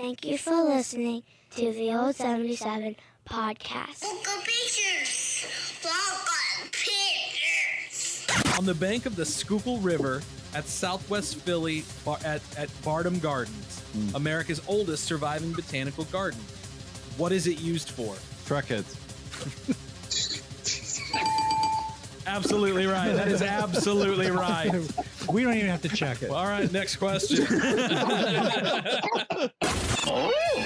Thank you for listening to the Old 77 podcast. Local pictures. Local pictures. On the bank of the Schuylkill River at Southwest Philly at Bardham Gardens, America's oldest surviving botanical garden. What is it used for? Truck heads. Absolutely right. That is absolutely right. We don't even have to check it. All right, next question.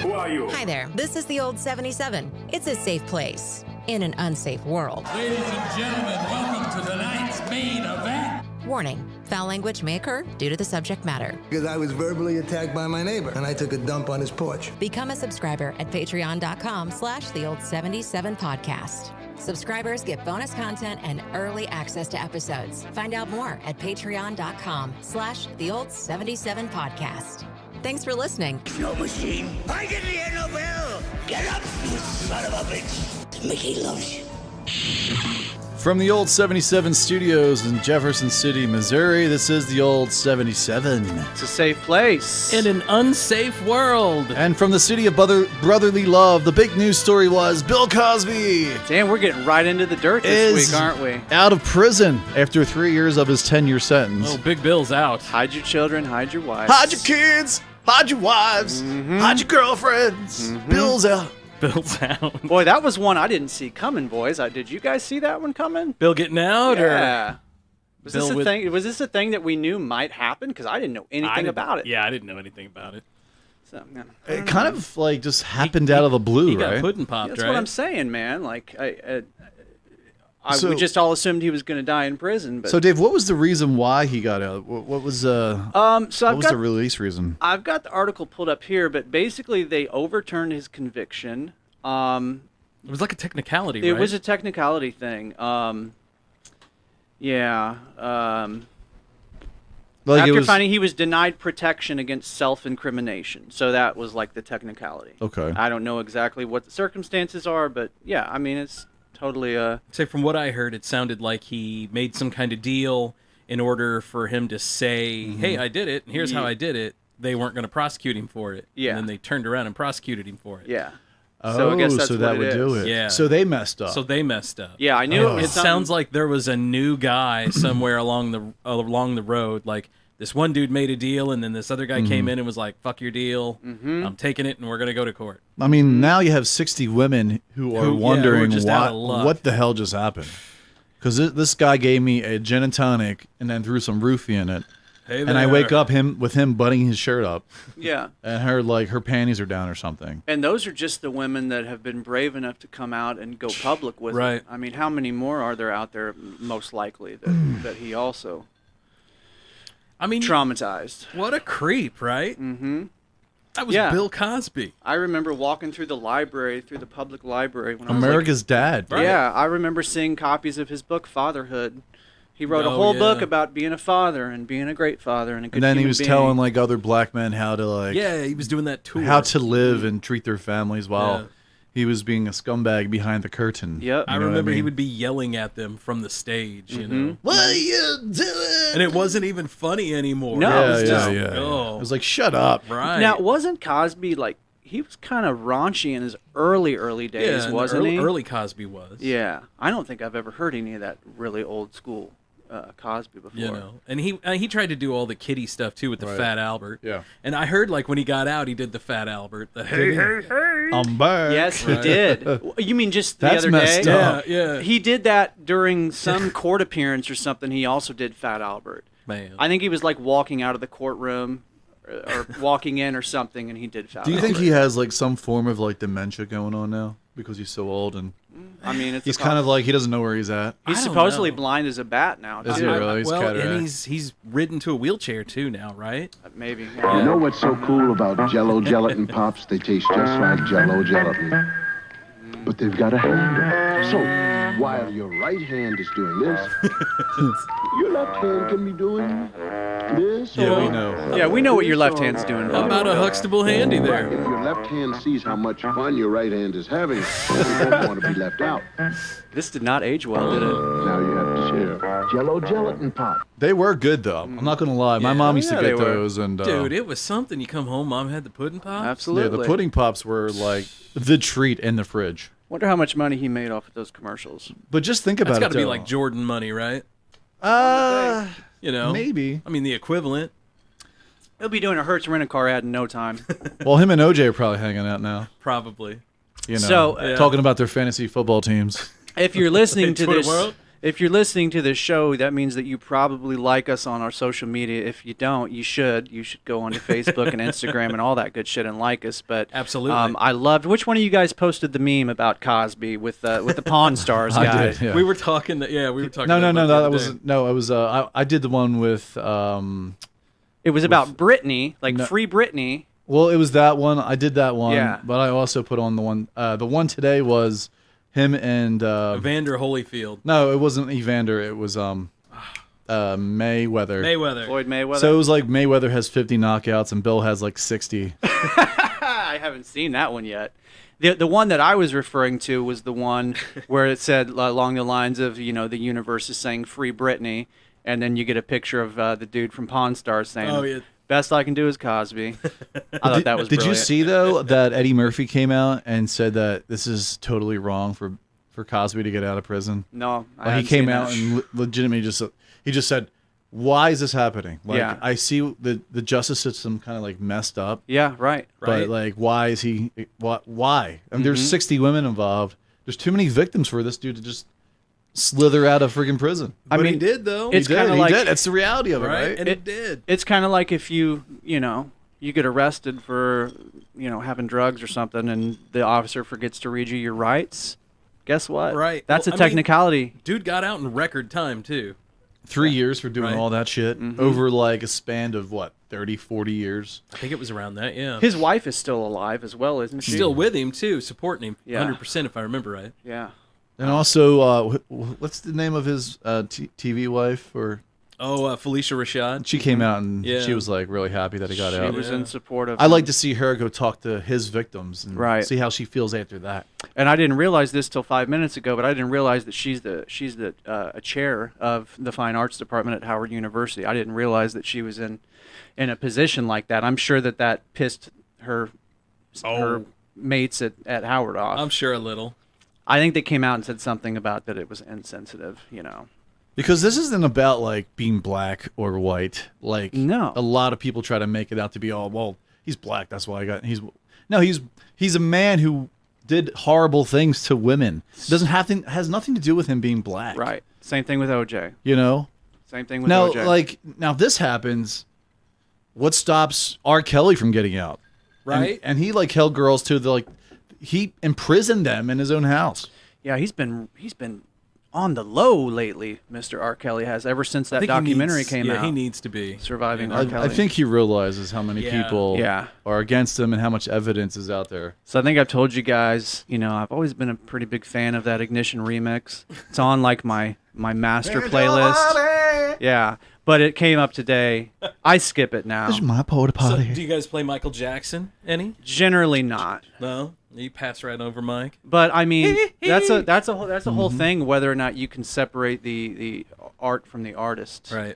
Who are you? Hi there. This is the Old 77. It's a safe place in an unsafe world. Ladies and gentlemen, welcome to tonight's main event. Warning, foul language may occur due to the subject matter. Because I was verbally attacked by my neighbor, and I took a dump on his porch. Become a subscriber at patreon.com/theold77podcast. Subscribers get bonus content and early access to episodes. Find out more at patreon.com/theold77podcast. Thanks for listening. No machine. I can hear no bell. Get up, you son of a bitch. Mickey loves you. From the Old 77 studios in Jefferson City, Missouri, this is the Old 77. It's a safe place. In an unsafe world. And from the city of brotherly love, the big news story was Bill Cosby. Damn, we're getting right into the dirt this week, aren't we? Out of prison after 3 years of his 10-year sentence. Oh, Big Bill's out. Hide your children, hide your wives. Hide your kids, hide your wives, hide your girlfriends. Bill's out. Bill's out. Boy, that was one I didn't see coming, boys. Did you guys see that one coming? Bill getting out? Yeah. Was Bill this a thing? Was this a thing that we knew might happen? Because I didn't know anything about it. Yeah, I didn't know anything about it. So, yeah, It kind of like just happened out of the blue, he right? got pudding popped, that's right? what I'm saying, man. Like, So- we just all assumed he was going to die in prison. But So, Dave, what was the reason why he got out? What was so what I've was got the release reason? I've got the article pulled up here, but basically they overturned his conviction. It was like a technicality, It right? was a technicality thing. Like After finding he was denied protection against self-incrimination. So that was like the technicality. Okay. I don't know exactly what the circumstances are, but yeah, I mean, it's totally Say, from what I heard, it sounded like he made some kind of deal in order for him to say, hey, I did it, and here's how I did it. They weren't going to prosecute him for it. Yeah. And then they turned around and prosecuted him for it. yeah. Oh, So I guess that's so what that it would is. do it. Yeah. So they messed up. So they messed up. Yeah, I knew Oh. it It was sounds like there was a new guy somewhere along the road. Like, this one dude made a deal, and then this other guy came in and was like, fuck your deal. I'm taking it, and we're going to go to court. I mean, now you have 60 women who are wondering just out of luck. what the hell just happened. Because this guy gave me a gin and tonic and then threw some roofie in it. Hey And I there. wake up with him butting his shirt up, yeah. and her panties are down or something. And those are just the women that have been brave enough to come out and go public with Right. it. I mean, how many more are there out there, most likely, that he also I mean, traumatized? what a creep, right? Mm-hmm. That was Yeah. Bill Cosby. I remember walking through the public library. When I was America's Dad. like, yeah, I remember seeing copies of his book, Fatherhood. He wrote a Oh, whole book yeah. about being a father and being a great father and a good And then he human was being. telling like other black men how to Yeah, he was doing that tour. how to live and treat their families while Yeah. he was being a scumbag behind the curtain. Yep. I You know what remember he mean? would be yelling at them from the stage, you know. What are you doing? And it wasn't even funny anymore. No, Yeah, it was yeah, just- yeah. Oh. It was like, shut up. Right. Now, wasn't Cosby like, he was kind of raunchy in his early days, yeah, wasn't he? Early Cosby was. Yeah. I don't think I've ever heard any of that really old school Cosby before. You know, and he tried to do all the kiddie stuff too with the Right. Fat Albert. Yeah. And I heard like when he got out, he did the Fat Albert. The hey, hey, hey. I'm back. Yes, he did. You mean just the That's other messed day? up. Yeah, yeah. He did that during some court appearance or something. He also did Fat Albert. Man. I think he was like walking out of the courtroom or walking in or something, and he did Fat Do you Albert. think he has like some form of like dementia going on now because he's so old and I mean, it's he's kind of like he doesn't know where he's at? he's I don't supposedly know. blind as a bat now. Is too. he really? He's well, cataract. and he's ridden to a wheelchair too now, right? Maybe. You know what's so cool about Jell-O gelatin pops? They taste just like Jell-O gelatin. But they've got a handle. So, while your right hand is doing this, your left hand can be doing This Yeah, or we know. Yeah, we know what your left hand's doing. How about a Huxtable handy If there? your left hand sees how much fun your right hand is having, you don't want to be left out. This did not age well, did it? Now you have to share Jello gelatin pop. They were good though. I'm not gonna lie. My Yeah. mom used to Yeah, get they were. those, and Dude, it was something. You come home, mom had the pudding pop. Absolutely. yeah, the pudding pops were like the treat in the fridge. Wonder how much money he made off of those commercials. But just think about That's it. got to be though. like Jordan money, right? You know, maybe. I mean, the equivalent. He'll be doing a Hertz rent-a-car ad in no time. Well, him and OJ are probably hanging out now. Probably. You know, So, talking about their fantasy football teams. If you're listening to Twitter this, world? if you're listening to this show, that means that you probably like us on our social media. If you don't, you should. You should go onto Facebook and Instagram and all that good shit and like us. But Absolutely. I loved. Which one of you guys posted the meme about Cosby with the Pawn Stars I guy? did. Yeah. We were talking. We were talking. No, about that the was other day. no. It was. I did the one with. It was about Britney, like No. Free Britney. Well, it was that one. I did that one. Yeah. But I also put on the one. The one today was him and. Evander Holyfield. No, it wasn't Evander. It was Mayweather. Floyd Mayweather. So it was like Mayweather has 50 knockouts and Bill has like 60. I haven't seen that one yet. The one that I was referring to was the one where it said along the lines of, the universe is saying Free Britney, and then you get a picture of the dude from Pawn Stars saying, Oh, yeah. best I can do is Cosby. I thought that was Did you brilliant. see, though, that Eddie Murphy came out and said that this is totally wrong for Cosby to get out of prison? No, I Like, he hadn't came seen out that. and legitimately just said, why is this happening? Like, Yeah. I see the justice system kind of like messed up. Yeah, right. But like, why is he? Why? I mean, there's 60 women involved. There's too many victims for this dude to just slither out of friggin' prison. But he did though. It's He did. kind of He like did. That's the reality of it, right? And he did. It's kind of like if you get arrested for having drugs or something, and the officer forgets to read you your rights. Guess what? Right. That's Well, a I mean, technicality. Dude got out in record time too. 3 years for doing Right. all that shit over like a span of what, 30, 40 years. I think it was around that. Yeah. His wife is still alive as well, isn't she? Still with him too, supporting him. Yeah. 100% if I remember right. Yeah. And also, what's the name of his TV wife? Or Oh, Felicia Rashad. she came out and Yeah. she was like really happy that he got out. She was in support of I him. like to see her go talk to his victims and Right. see how she feels after that. And I didn't realize this till 5 minutes ago, but I didn't realize that she's the a chair of the Fine Arts Department at Howard University. I didn't realize that she was in a position like that. I'm sure that pissed her mates at Howard off. I'm sure a little. I think they came out and said something about that it was insensitive. Because this isn't about like being black or white. Like No. a lot of people try to make it out to be well, he's black, that's why I got he's a man who did horrible things to women. Has nothing to do with him being black. Right. Same thing with OJ. You know? Same thing with Now OJ. now if this happens, what stops R. Kelly from getting out? Right. And he like held girls to he imprisoned them in his own house. Yeah, he's been on the low lately, Mr. R. Kelly has, ever since I that think he documentary needs- came out. Yeah, he needs to be. Surviving R. Kelly. I think he realizes how many Yeah. people Yeah. are against him and how much evidence is out there. So I think I've told you guys, I've always been a pretty big fan of that Ignition remix. It's on like my master playlist. Yeah, but it came up today. I skip it now. This is my porta So, potty. do you guys play Michael Jackson any? Generally not. No? You pass right over Mike? But I mean, that's a whole thing. Whether or not you can separate the art from the artist, Right.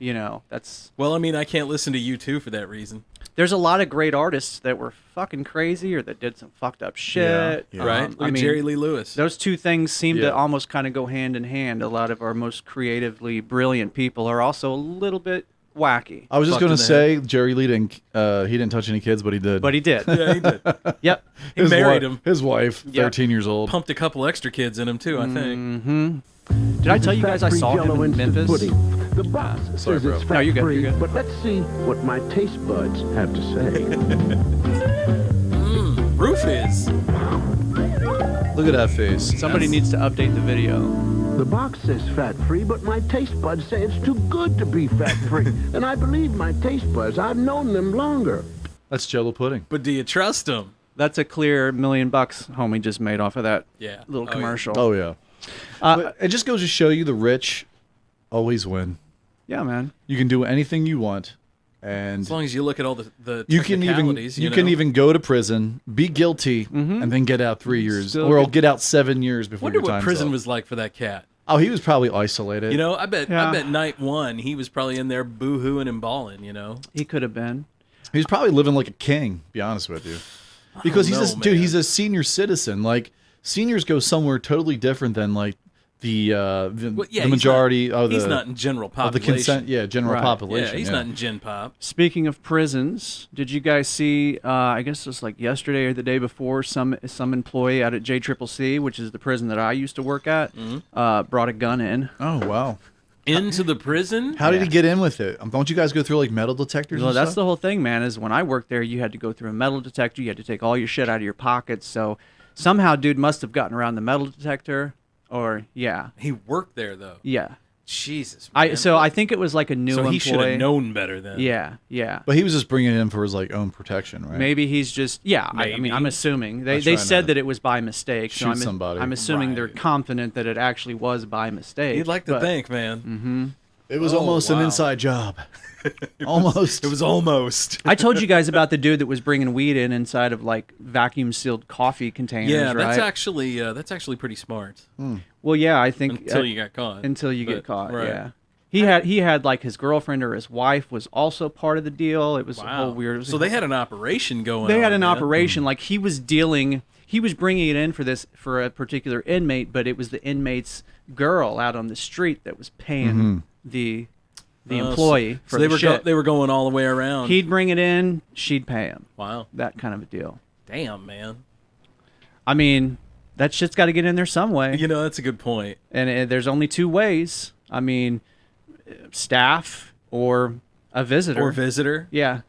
That's. Well, I mean, I can't listen to you too for that reason. There's a lot of great artists that were fucking crazy or that did some fucked up shit. Yeah. Right? Look I at mean, Jerry Lee Lewis. those two things seem Yeah. to almost kind of go hand in hand. A lot of our most creatively brilliant people are also a little bit wacky. I was just Fucked going to in the say Jerry Lee didn't he didn't touch any kids, but he did. But he did. Yeah, he did. Yep. He married wi- him. His wife, Yep. 13 years old. Pumped a couple extra kids in him too, I think. Mm-hmm. Did I tell you guys I saw him in Memphis? The box sorry, says bro. it's No, you're good, fat-free, you're good. but let's see what my taste buds have to say. Roof is. Look at that face. Somebody needs to update the video. The box says fat-free, but my taste buds say it's too good to be fat-free. And I believe my taste buds. I've known them longer. That's Jello pudding. But do you trust him? That's a clear $1 million homie just made off of that Yeah. little Oh, yeah. commercial. Oh yeah. But it just goes to show you the rich always win. Yeah, man. You can do anything you want, And as long as you look at all the you can even go to prison, be guilty, and then get out 3 years, or get out 7 years before Wonder your time's what prison up. was like for that cat. Oh, he was probably isolated. You know, I bet night one he was probably in there boo-hooing and bawling. You know, he could have been. He was probably living like a king. Be honest with you, because he's a senior citizen. Like seniors go somewhere totally different than like the majority of the. He's not in general population. Of the consent, general population. Yeah, he's not in gen pop. Speaking of prisons, did you guys see? I guess it was like yesterday or the day before. Some employee out at JCCC, which is the prison that I used to work at, brought a gun in. Oh wow! Into the prison? How did he get in with it? Don't you guys go through like metal detectors? Well, and that's stuff? the whole thing, man. Is when I worked there, you had to go through a metal detector. You had to take all your shit out of your pockets. So somehow, dude must have gotten around the metal detector. Or he worked there though. Yeah. Jesus. Man. I think it was like a new employee. So he should have known better then. Yeah. But he was just bringing it in for his like own protection, right? Maybe he's just I mean, I'm assuming they said that it was by mistake. Shoot somebody. I'm assuming they're confident that it actually was by mistake. You'd like to think, man. Mm-hmm. It was almost an inside job. Almost. It was almost. I told you guys about the dude that was bringing weed inside of like vacuum sealed coffee containers. Yeah, right? that's actually pretty smart. Well, yeah, I think until you got caught. Until you get caught, right. yeah. He had like his girlfriend or his wife was also part of the deal. It was a whole weird. So they had an operation going on. They had an operation like he was bringing it in for a particular inmate, but it was the inmate's girl out on the street that was paying the employee for the shit. They were going all the way around. He'd bring it in, she'd pay him. Wow. That kind of a deal. Damn, man. I mean, that shit's got to get in there some way. You know, that's a good point. And there's only two ways. I mean, staff or a visitor. Yeah.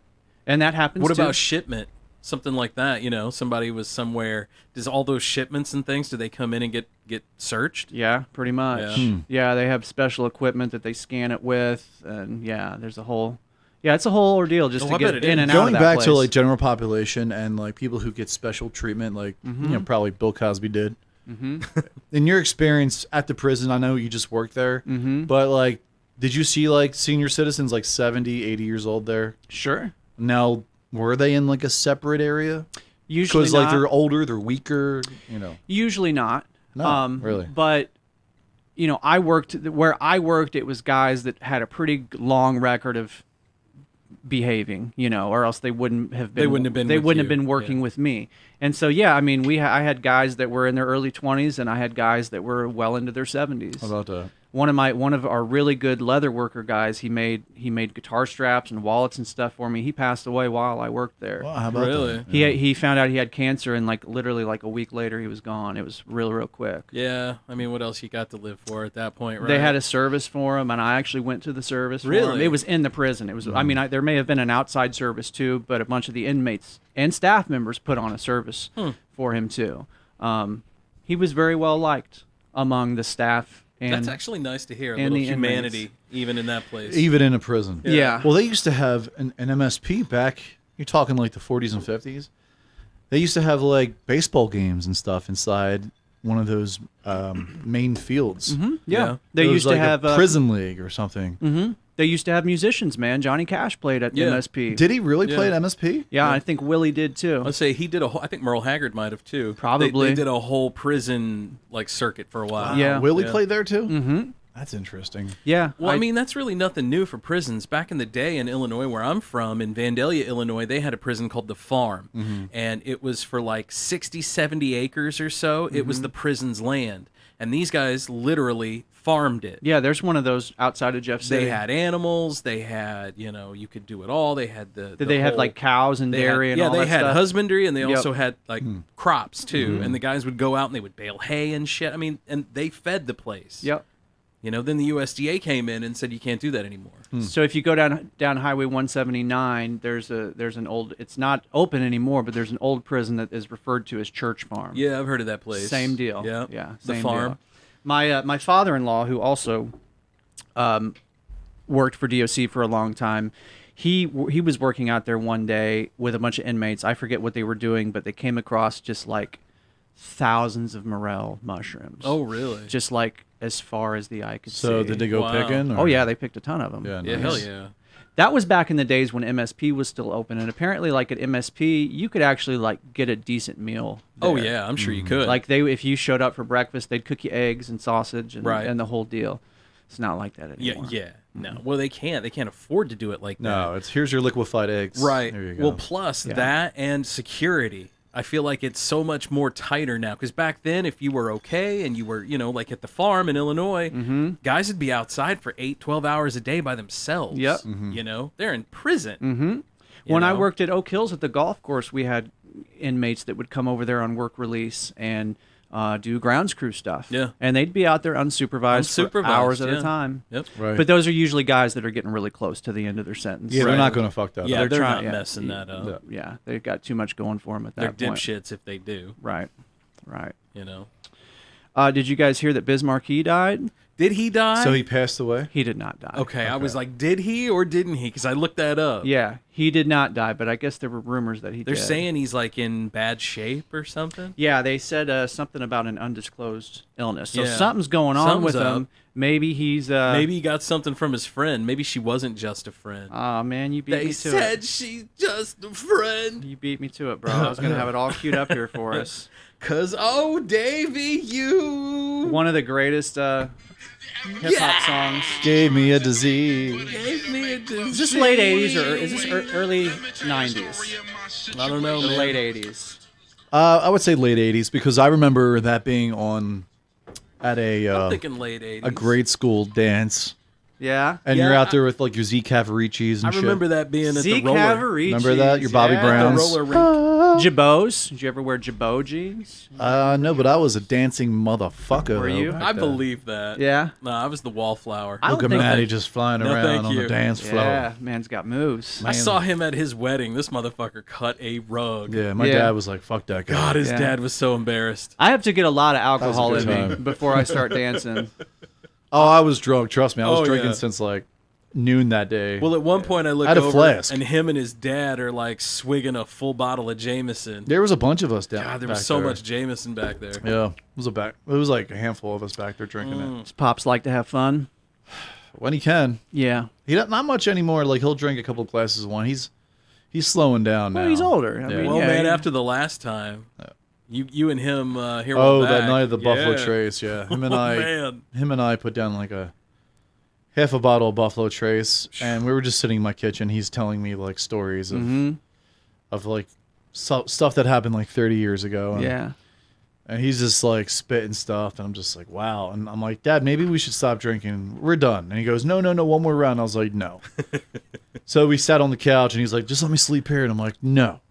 And that happens What about shipment? Something like that, you know, somebody was somewhere. Does all those shipments and things, do they come in and get searched? Yeah, pretty much. Yeah, they have special equipment that they scan it with, and there's a whole, it's a whole ordeal just to get in and out of that Going back place. to like general population and like people who get special treatment, like you know, probably Bill Cosby did. In your experience at the prison, I know you just worked there, but like, did you see like senior citizens like 70, 80 years old there? Sure. Now, were they in like a separate area? Usually because like they're older, they're weaker, you know. Usually not. No, really. But you know, where I worked, it was guys that had a pretty long record of behaving, you know, or else they wouldn't have been working with me. And so I mean, I had guys that were in their early 20s, and I had guys that were well into their 70s. How about that? One of our really good leather worker guys, he made guitar straps and wallets and stuff for me. He passed away while I worked there. Wow, how about that? He found out he had cancer, and like literally like a week later he was gone. It was real quick. Yeah, I mean, what else you got to live for at that point, right? They had a service for him, and I actually went to the service for him. It was in the prison. It was. I mean, there may have been an outside service too, but a bunch of the inmates and staff members put on a service for him too. He was very well liked among the staff. And that's actually nice to hear. A little humanity, even in that place. Even in a prison. Yeah. Well, they used to have an MSP back, you're talking like the 40s and 50s. They used to have like baseball games and stuff inside one of those main fields. Yeah. They used to have a prison league or something. They used to have musicians, man. Johnny Cash played at MSP. Did he really play at MSP? Yeah, I think Willie did too. I'd say he did I think Merle Haggard might have too. Probably. They did a whole prison like circuit for a while. Wow. Yeah. Willie played there too? That's interesting. Yeah. Well, I mean, that's really nothing new for prisons. Back in the day in Illinois, where I'm from, in Vandalia, Illinois, they had a prison called the Farm. And it was for like 60, 70 acres or so. It was the prison's land. And these guys literally farmed it. Yeah, there's one of those outside of Jeff City. They had animals. They had, you know, you could do it all. They had they had like cows and dairy and all that stuff? Yeah, they had husbandry, and they also had like crops too. And the guys would go out and they would bale hay and shit. I mean, and they fed the place. Yep. You know, then the USDA came in and said you can't do that anymore. So if you go down Highway 179, there's an old. It's not open anymore, but there's an old prison that is referred to as Church Farm. Yeah, I've heard of that place. Same deal. Yeah. Same the farm. Deal. My father-in-law, who also worked for DOC for a long time, he was working out there one day with a bunch of inmates. I forget what they were doing, but they came across just like thousands of morel mushrooms. Oh, really? Just like as far as the eye could see. So did they go picking? Oh yeah, they picked a ton of them. Yeah, hell yeah. That was back in the days when MSP was still open, and apparently, like at MSP, you could actually like get a decent meal there. Oh yeah, I'm sure you could. Like if you showed up for breakfast, they'd cook you eggs and sausage and the whole deal. It's not like that anymore. Yeah. No. Well, they can't afford to do it like that. No, it's here's your liquefied eggs. Right. There you go. Well, plus that and security. I feel like it's so much more tighter now, because back then, if you were okay and you were, like at the farm in Illinois, guys would be outside for 8-12 hours a day by themselves. Yep. They're in prison. Mm-hmm. When I worked at Oak Hills at the golf course, we had inmates that would come over there on work release and do grounds crew stuff. Yeah. And they'd be out there unsupervised for hours at a time. Yep. Right. But those are usually guys that are getting really close to the end of their sentence. Yeah, they're not going to fuck that Yeah, up. they're not messing that up. Yeah, they've got too much going for them at that They're point. dipshits if they do. Right. Did you guys hear that Biz Markie died? Did he die? So he passed away? He did not die. Okay, I was like, did he or didn't he? Because I looked that up. Yeah, he did not die, but I guess there were rumors that he did. They're saying he's like in bad shape or something. Yeah, they said something about an undisclosed illness. So Yeah. something's going on Something's with up. him. Maybe he's maybe he got something from his friend. Maybe she wasn't just a friend. Oh man, you beat They me to said it. she's just a friend. You beat me to it, bro. I was gonna have it all queued up here for us. Cause oh Davy, you One of the greatest hip hop songs. Gave me a disease. gave me a disease. Is this late '80s or is this early '90s? I don't know, The man. late '80s. I would say late 80s because I remember that being on at I'm thinking late 80s. a grade school dance. Yeah. And Yeah, you're out there with like your Z Cavaricis and I shit. remember that being at Z the roller. Cavaricis. Remember that? Your Bobby yeah. Browns? The roller rink. Jabos. Did you ever wear Jabot jeans? No, but I was a dancing motherfucker. Were though, you? back I then. believe that. Yeah. No, I was the wallflower. I Look don't at think Maddie just flying No, around thank on you. the dance floor. Yeah, man's got moves. I saw him at his wedding. This motherfucker cut a rug. Yeah, my Yeah. dad was like, fuck that guy. God, his Yeah. dad was so embarrassed. I have to get a lot of alcohol good in me time. before I start dancing. Oh, I was drunk. Trust me. I was Oh, drinking yeah. since like noon that day. Well, at one point I looked I had a over flask. and him and his dad are like swigging a full bottle of Jameson. There was a bunch of us down God, there back was so there. much Jameson back there. Yeah, it was like a handful of us back there drinking it. Does Pops like to have fun? When he can. Yeah. He not much anymore. Like he'll drink a couple of glasses of wine. He's slowing down now. Well, he's older. I Yeah. mean, Well, yeah, man, he- after the last time, you and him here. Oh, were that back. night of the Buffalo Yeah. Trace. Yeah, him and Oh, I. man. Him and I put down like a half a bottle of Buffalo Trace, and we were just sitting in my kitchen. He's telling me like stories of like stuff that happened like 30 years ago. And, Yeah. And he's just like spitting stuff, and I'm just like, wow. And I'm like, Dad, maybe we should stop drinking. We're done. And he goes, no, one more round. I was like, no. So we sat on the couch, and he's like, just let me sleep here. And I'm like, no.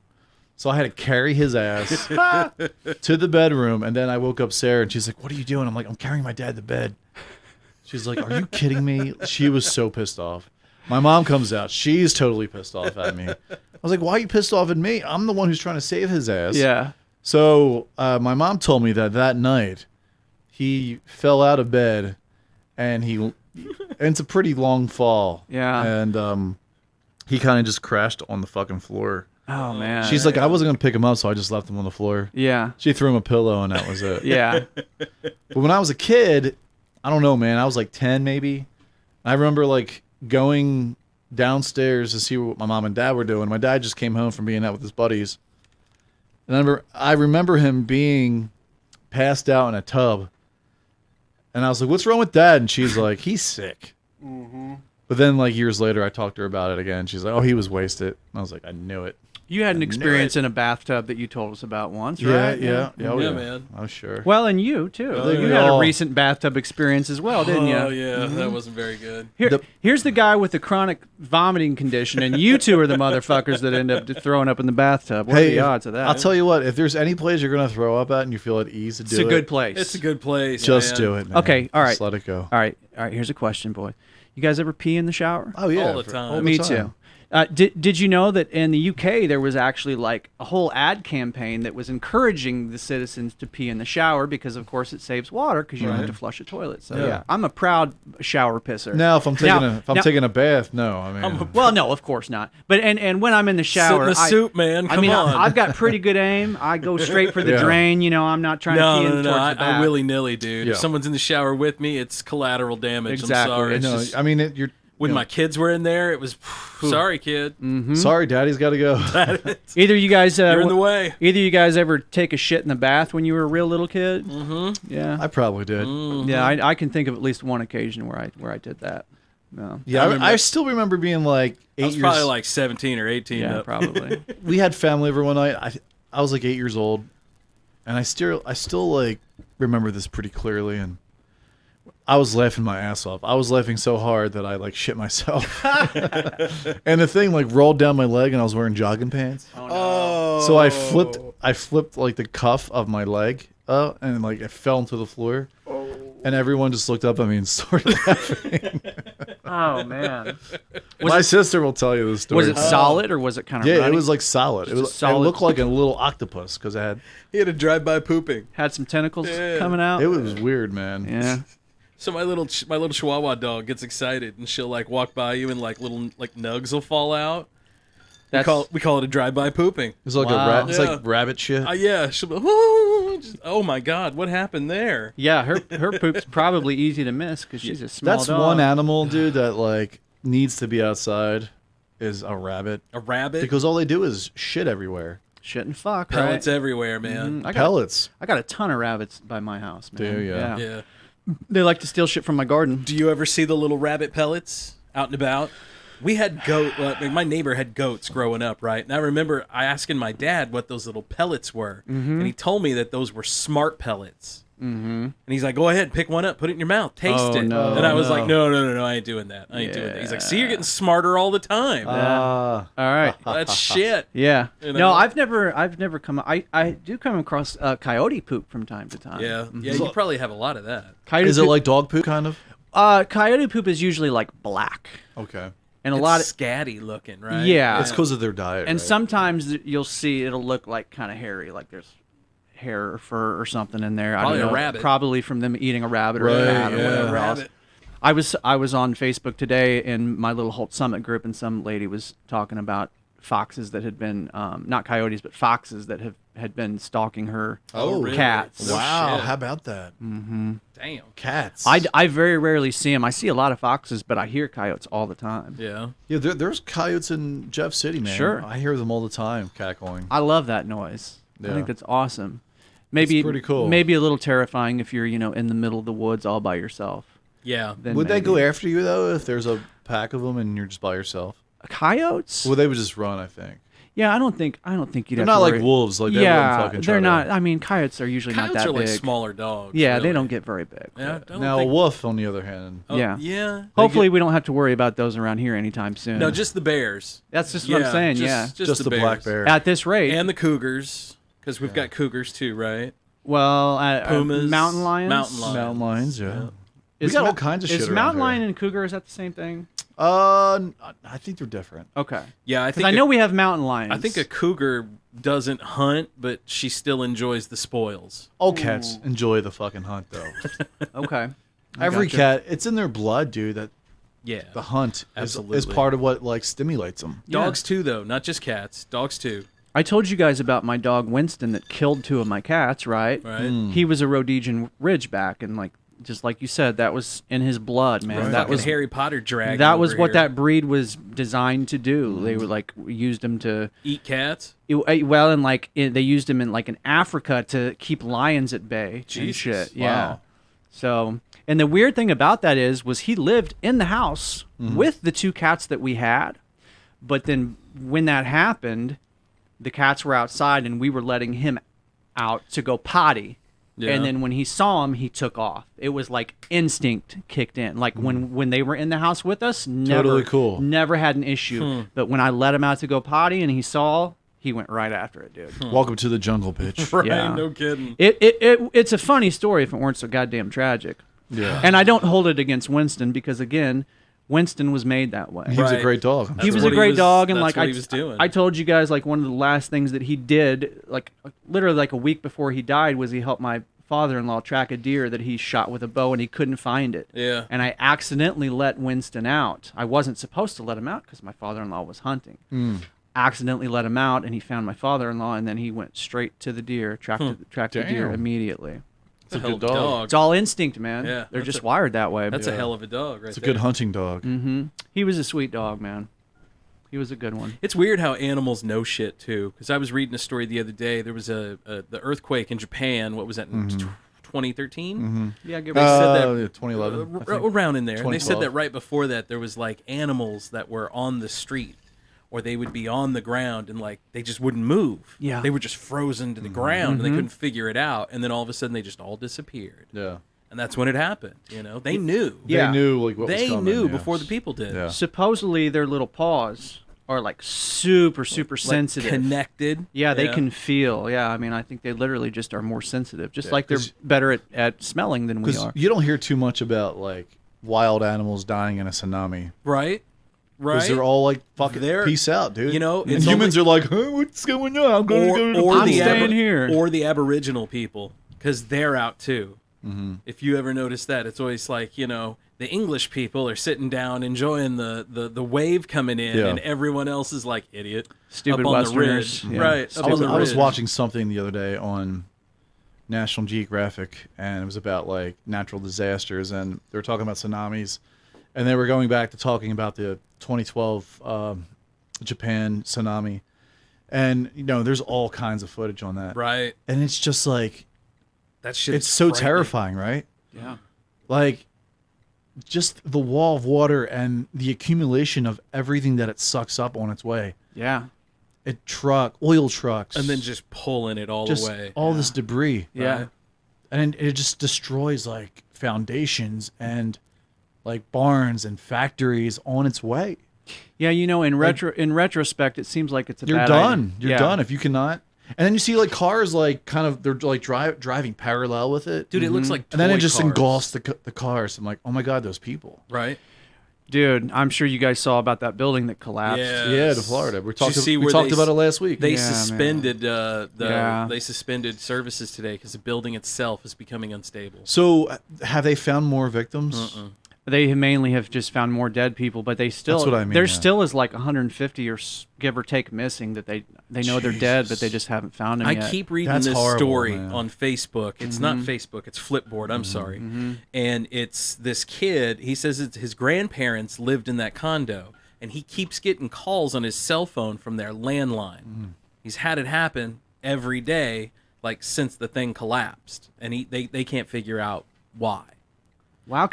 So I had to carry his ass to the bedroom, and then I woke up Sarah, and she's like, what are you doing? I'm like, I'm carrying my dad to bed. She's like, are you kidding me? She was so pissed off. My mom comes out. She's totally pissed off at me. I was like, why are you pissed off at me? I'm the one who's trying to save his ass. Yeah. So my mom told me that night he fell out of bed, and it's a pretty long fall. Yeah. And he kind of just crashed on the fucking floor. Oh man. She's like, I wasn't gonna pick him up, so I just left him on the floor. Yeah. She threw him a pillow, and that was it. Yeah. But when I was a kid, I don't know, man. I was like 10, maybe. I remember like going downstairs to see what my mom and dad were doing. My dad just came home from being out with his buddies, and I remember him being passed out in a tub. And I was like, "What's wrong with Dad?" And she's like, "He's sick." Mm-hmm. But then, like years later, I talked to her about it again. She's like, "Oh, he was wasted." And I was like, "I knew it." You had an experience in a bathtub that you told us about once, right? Yeah, oh, Yeah, man. I'm sure. Well, and you too. You had a recent bathtub experience as well, didn't you? Oh yeah, that wasn't very good. Here's the guy with the chronic vomiting condition, and you two are the motherfuckers that end up throwing up in the bathtub. What are the odds of that? I'll tell you what. If there's any place you're gonna throw up at and you feel at ease to do it, it's a good place. It's a good place. Just man. do it, man. Okay, all right. Just let it go. All right. Here's a question, boy. You guys ever pee in the shower? Oh yeah, All the time. Me too. Did you know that in the UK there was actually like a whole ad campaign that was encouraging the citizens to pee in the shower because of course it saves water because you don't have to flush a toilet. So yeah, I'm a proud shower pisser. Now, if I'm taking a bath, no, I mean, well, no, of course not. But and when I'm in the shower, Sit in the soup, man. Come on. I've got pretty good aim. I go straight for the drain. You know, I'm not trying to pee in towards the back. I willy nilly, dude. Yeah. If someone's in the shower with me, it's collateral damage. Exactly. I'm sorry. It's no, just- I mean, When my kids were in there, it was, sorry, kid. Sorry, Daddy's got to go. Either you guys, You're in the way. Either you guys ever take a shit in the bath when you were a real little kid? Yeah, I probably did. yeah. I can think of at least one occasion where I did that. No. Yeah, I still remember being like 8 I was years. probably like 17 or 18. Yeah, up. probably. We had family over one night. I was like 8 years old, and I still like remember this pretty clearly. And I was laughing my ass off. I was laughing so hard that I like shit myself. And the thing like rolled down my leg, and I was wearing jogging pants. Oh, no. So I flipped like the cuff of my leg up, and like it fell into the floor. And everyone just looked up at me and started laughing. Oh man! My sister will tell you this story. Was it solid or was it kind of? Yeah, runny? it was like solid. It looked like a little octopus because He had a drive-by pooping. Had some tentacles coming out. it was weird, man. Yeah. So my little Chihuahua dog gets excited, and she'll like walk by you, and like little like nugs will fall out. We call it a drive-by pooping. It's like it's like rabbit shit. Yeah, she'll be, oh my god, what happened there? Yeah, her poop's probably easy to miss because she's a small That's dog. one animal, dude, that like needs to be outside. Is a rabbit. A rabbit? Because all they do is shit everywhere. Shit and fuck. Pellets right? everywhere, man. Pellets. I got a ton of rabbits by my house, man. Do you? Yeah. They like to steal shit from my garden. Do you ever see the little rabbit pellets out and about? We had my neighbor had goats growing up, right? And I remember asking my dad what those little pellets were. And he told me that those were smart pellets. And he's like, go ahead, pick one up, put it in your mouth, taste it. No, and I was like, no, I ain't doing that. I ain't doing that. He's like, see, you're getting smarter all the time. All right. That's shit. Yeah. You know? No, I've never come. I do come across coyote poop from time to time. Yeah. Yeah, you probably have a lot of that. Coyote Is it poop, like dog poop, kind of? coyote poop is usually like black, Okay. and It's a lot of scatty looking, right? Yeah. It's because of their diet. and right? sometimes you'll see it'll look like kind of hairy, like there's hair or fur or something in there. Probably I don't know, a rabbit. Probably from them eating a rabbit or Right, a cat or yeah. whatever else. Rabbit. I was on Facebook today in my little Holt Summit group, and some lady was talking about foxes that had been not coyotes, but foxes that had been stalking her really? cats. No Wow, shit. how about that? Damn. Cats. I very rarely see them. I see a lot of foxes, but I hear coyotes all the time. Yeah. Yeah, there's coyotes in Jeff City, man. Sure. I hear them all the time cackling. I love that noise. I Yeah. think that's awesome. Maybe It's pretty cool. Maybe a little terrifying if you're in the middle of the woods all by yourself. Yeah. Then Would they maybe. go after you though if there's a pack of them and you're just by yourself? Coyotes? Well, they would just run, I think. Yeah, I don't think you'd They're have not to like worry. wolves. Like they wouldn't Yeah, fucking try they're to- not. I mean, coyotes are usually Coyotes not that are like big. smaller dogs. Yeah, they really. don't get very big. Yeah, I don't Now a think- wolf, on the other hand. Oh, Yeah. Yeah. Hopefully, we don't have to worry about those around here anytime soon. No, just the bears. that's just what I'm saying. Just Just the black bear. At this rate, And the cougars, because we've got cougars too, right? well, Pumas, mountain lions. mountain lions. Mountain lions, yeah. We Is got ma- all kinds of shit Is around mountain here. lion and cougar, is that the same thing? I think they're different. Okay. Yeah, I Because think I know we have mountain lions. I think a cougar doesn't hunt, but she still enjoys the spoils. All cats enjoy the fucking hunt, though. Okay. Every Gotcha. cat, it's in their blood, dude. That Yeah. the hunt is Absolutely. part of what like stimulates them. Dogs too, though, not just cats. Dogs too. I told you guys about my dog Winston that killed 2 of my cats, right? Right. He was a Rhodesian Ridgeback, and just like you said, that was in his blood, man. Right. That Fucking was Harry Potter dragon. That was over what here. that breed was designed to do. They were used him to Eat cats. well, and they used him in Africa to keep lions at bay and Jesus. shit. Yeah. Wow. So, and the weird thing about that was he lived in the house with the 2 cats that we had, but then when that happened, the cats were outside and we were letting him out to go potty. Yeah. And then when he saw him, he took off. It was like instinct kicked in. Like when they were in the house with us, Totally cool. never had an issue. But when I let him out to go potty and he went right after it, dude. Welcome to the jungle, bitch. Right. Yeah. No kidding. It's a funny story if it weren't so goddamn tragic. Yeah. And I don't hold it against Winston because again, Winston was made that way. He was a Right. great dog. He was what a he great was- dog, and that's what he was doing. I told you guys one of the last things that he did, literally a week before he died, was he helped my father-in-law track a deer that he shot with a bow and he couldn't find it. Yeah. And I accidentally let Winston out. I wasn't supposed to let him out because my father-in-law was hunting. Accidentally let him out, and he found my father-in-law, and then he went straight to the deer, tracked the deer Damn. immediately. It's a hell of a dog. It's all instinct, man. Yeah, They're just wired that way. That's a hell of a dog, right? It's a good hunting dog. Mm-hmm. He was a sweet dog, man. He was a good one. It's weird how animals know shit too. Because I was reading a story the other day. There was the earthquake in Japan. What was that in 2013? Mm-hmm. Yeah, they said that 2011, around in there. And they said 2012. that right before that there was like animals that were on the street, or they would be on the ground and like they just wouldn't move. Yeah, they were just frozen to the ground and they couldn't figure it out. And then all of a sudden they just all disappeared. Yeah. And that's when it happened. You know, they knew. They knew like what was they coming, knew yeah. before the people did. Yeah. Supposedly their little paws are like super sensitive, connected. Yeah, they can feel. Yeah, I mean, I think they literally just are more sensitive, just like they're better at smelling than we are. You don't hear too much about like wild animals dying in a tsunami, right? Because they're all like, "Fucking peace out, dude." You know, and humans are like, "Huh, what's going on? I'm going to or I'm staying here." Or the Aboriginal people, because they're out too. Mm-hmm. If you ever notice that, it's always like, you know, the English people are sitting down enjoying the wave coming in, and everyone else is like, idiot, stupid up on Westerners. the ridge. Right. I was watching something the other day on National Geographic, and it was about like natural disasters, and they were talking about tsunamis, and they were going back to talking about the 2012 Japan tsunami, and you know, there's all kinds of footage on that, right? And it's just like that shit. It's so terrifying, right? Yeah, like just the wall of water and the accumulation of everything that it sucks up on its way. Yeah. Oil trucks. And then just pulling it all away. All this debris. Yeah. Right? And it just destroys like foundations and like barns and factories on its way. Yeah, you know, in retrospect, it seems like it's a You're bad done. idea. You're done if you cannot. And then you see like cars like kind of they're like driving parallel with it. Dude, it looks like and then it just cars. engulfs the cars. I'm like, oh my god, those people. Right. Dude, I'm sure you guys saw about that building that collapsed. Yeah, to Florida. We talked about about it last week. They Yeah, suspended they suspended services today because the building itself is becoming unstable. So, have they found more victims? They mainly have just found more dead people, but they still That's what I mean, there yeah. still is like 150 or give or take missing that they know they're dead, but they just haven't found them yet. I keep reading That's this horrible, story man. on Facebook. It's not Facebook, it's Flipboard. I'm sorry. And it's this kid. He says his grandparents lived in that condo, and he keeps getting calls on his cell phone from their landline. He's had it happen every day, like since the thing collapsed, and they can't figure out why. Wow,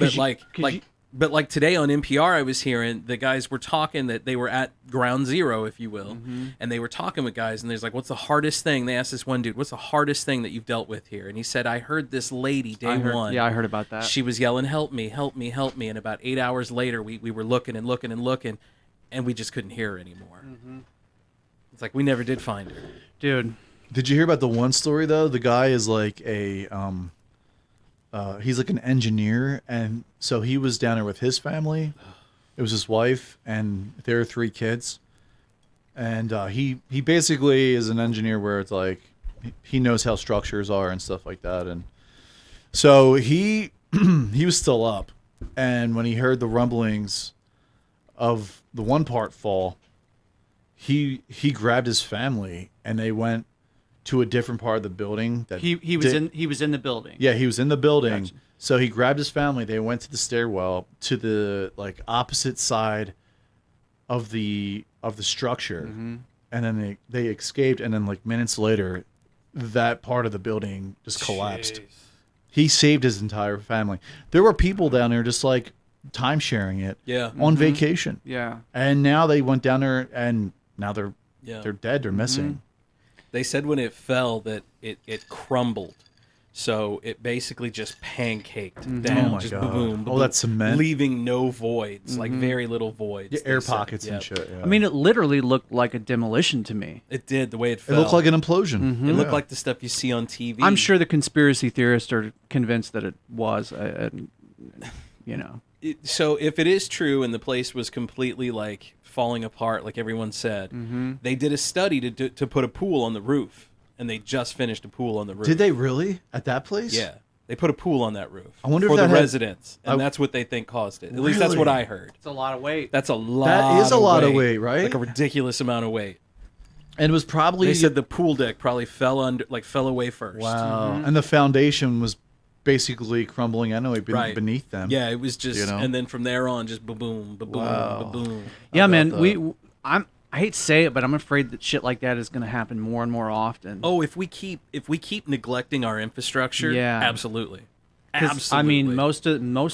But like today on NPR, I was hearing the guys were talking that they were at ground zero, if you will, and they were talking with guys, and there's like, what's the hardest thing? They asked this one dude, what's the hardest thing that you've dealt with here? And he said, I heard this lady day one. Yeah, I heard about that. She was yelling, help me, help me, help me. And about 8 hours later, we were looking and looking and looking, and we just couldn't hear her anymore. It's like we never did find her. Dude. Did you hear about the one story though? The guy is like a he's like an engineer, and so he was down there with his family. It was his wife and their 3 kids, and he basically is an engineer where it's like he knows how structures are and stuff like that, and so he was still up, and when he heard the rumblings of the one part fall, he grabbed his family and they went to a different part of the building. That he was in the building. Yeah, he was in the building. Gotcha. So he grabbed his family. They went to the stairwell to the like opposite side of the structure, and then they escaped. And then like minutes later, that part of the building just collapsed. He saved his entire family. There were people down there just like time sharing it. Yeah. On vacation. Yeah. And now they went down there, and now they're Yeah. they're dead. They're missing. They said when it fell that it crumbled. So it basically just pancaked down. Oh my just God. Boom, Oh, that's cement? leaving no voids, like very little voids. Yeah, they air said. pockets and Yep. shit. Yeah. I mean, it literally looked like a demolition to me. It did, the way it it fell. looked like an implosion. It looked Yeah. like the stuff you see on TV. I'm sure the conspiracy theorists are convinced that it was, you know. So if it is true and the place was completely like falling apart, like everyone said, they did a study to put a pool on the roof, and they just finished a pool on the roof. Did they really at that place? Yeah, they put a pool on that roof. I wonder if for that the had- residents, and that's what they think caused it. At least that's what Really? I heard. It's a lot of weight. That's a lot. That is a lot of weight, right? Like a ridiculous amount of weight. And it was probably They said the pool deck probably fell away first. wow. And the foundation was basically crumbling anyway beneath them. Yeah, it was just, you know? and then from there on, just ba-boom, ba-boom, ba-boom. Yeah, man, I hate to say it, but I'm afraid that shit like that is going to happen more and more often. Oh, if we keep neglecting our infrastructure, absolutely. Absolutely. I mean, most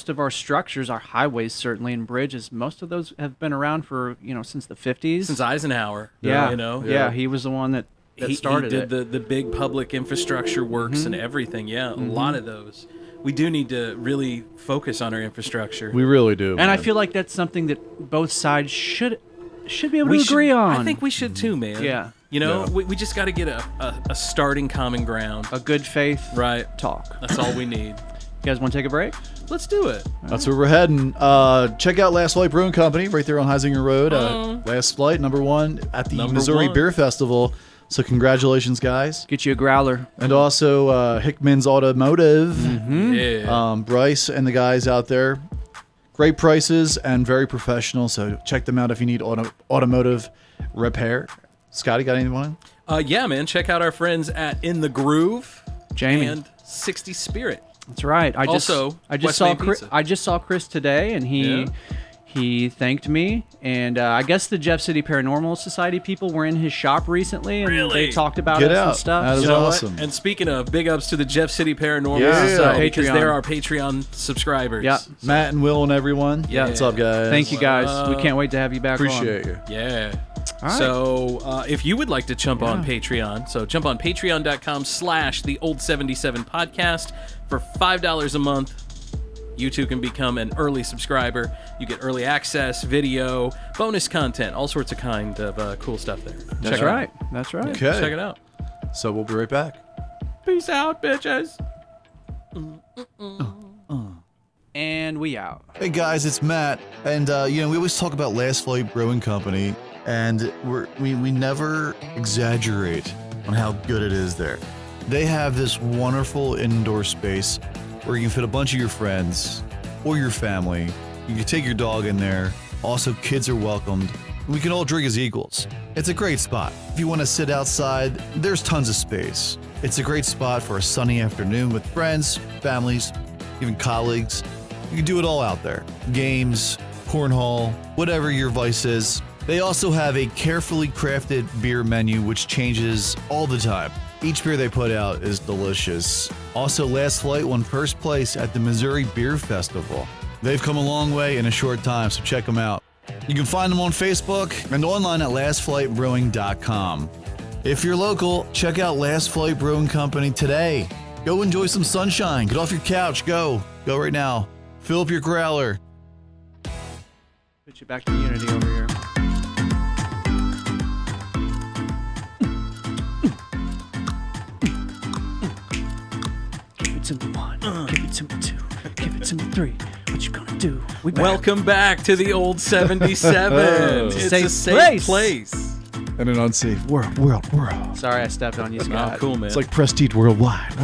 of our structures, our highways certainly, and bridges, most of those have been around for, since the 50s. Since Eisenhower. Yeah. Yeah, he was the one that started it. He did the big public infrastructure works and everything. Yeah, a lot of those. We do need to really focus on our infrastructure. We really do. And I feel like that's something that both sides should be able to agree on. I think we should too, man. Yeah. We just got to get a starting common ground. A good faith talk. That's all we need. You guys want to take a break? Let's do it. That's where we're heading. Check out Last Flight Brewing Company right there on Heisinger Road. Last Flight, #1 at the Missouri Beer Festival. So congratulations, guys. Get you a growler. And also Hickman's Automotive. Yeah. Bryce and the guys out there. Great prices and very professional. So check them out if you need automotive repair. Scotty, got anyone? Yeah, man. Check out our friends at In the Groove. Jamie. And 60 Spirit. That's right. I just saw Chris today, and he thanked me. And I guess the Jeff City Paranormal Society people were in his shop recently, and they talked about us and stuff. That is awesome. And speaking of, big ups to the Jeff City Paranormal Society Patreon. because they're our Patreon subscribers. Yeah, Matt and Will and everyone. Yeah, what's up, guys? Thank you, guys. We can't wait to have you back. Appreciate you. Yeah. All right. So if you would like to jump on Patreon, so jump on patreon.com/the old77podcast for $5 a month. You too can become an early subscriber. You get early access, video, bonus content, all sorts of kind of cool stuff there. That's right. That's right. Okay. Check it out. So we'll be right back. Peace out, bitches. And we out. Hey guys, it's Matt, and we always talk about Last Flight Brewing Company, and we never exaggerate on how good it is there. They have this wonderful indoor space where you can fit a bunch of your friends or your family. You can take your dog in there. Also, kids are welcomed. We can all drink as equals. It's a great spot. If you want to sit outside, there's tons of space. It's a great spot for a sunny afternoon with friends, families, even colleagues. You can do it all out there. Games, cornhole, whatever your vice is. They also have a carefully crafted beer menu which changes all the time. Each beer they put out is delicious. Also, Last Flight won first place at the Missouri Beer Festival. They've come a long way in a short time, so check them out. You can find them on Facebook and online at lastflightbrewing.com. If you're local, check out Last Flight Brewing Company today. Go enjoy some sunshine. Get off your couch. Go right now. Fill up your growler. Put you back to Unity over here. Give it to me 1, give it to me 2, give it to me 3. What you gonna do? Welcome back to the old 77. It's a safe place. And an unsafe world. Sorry, I stepped on you, Scott. Oh, cool, man. It's like Prestige Worldwide.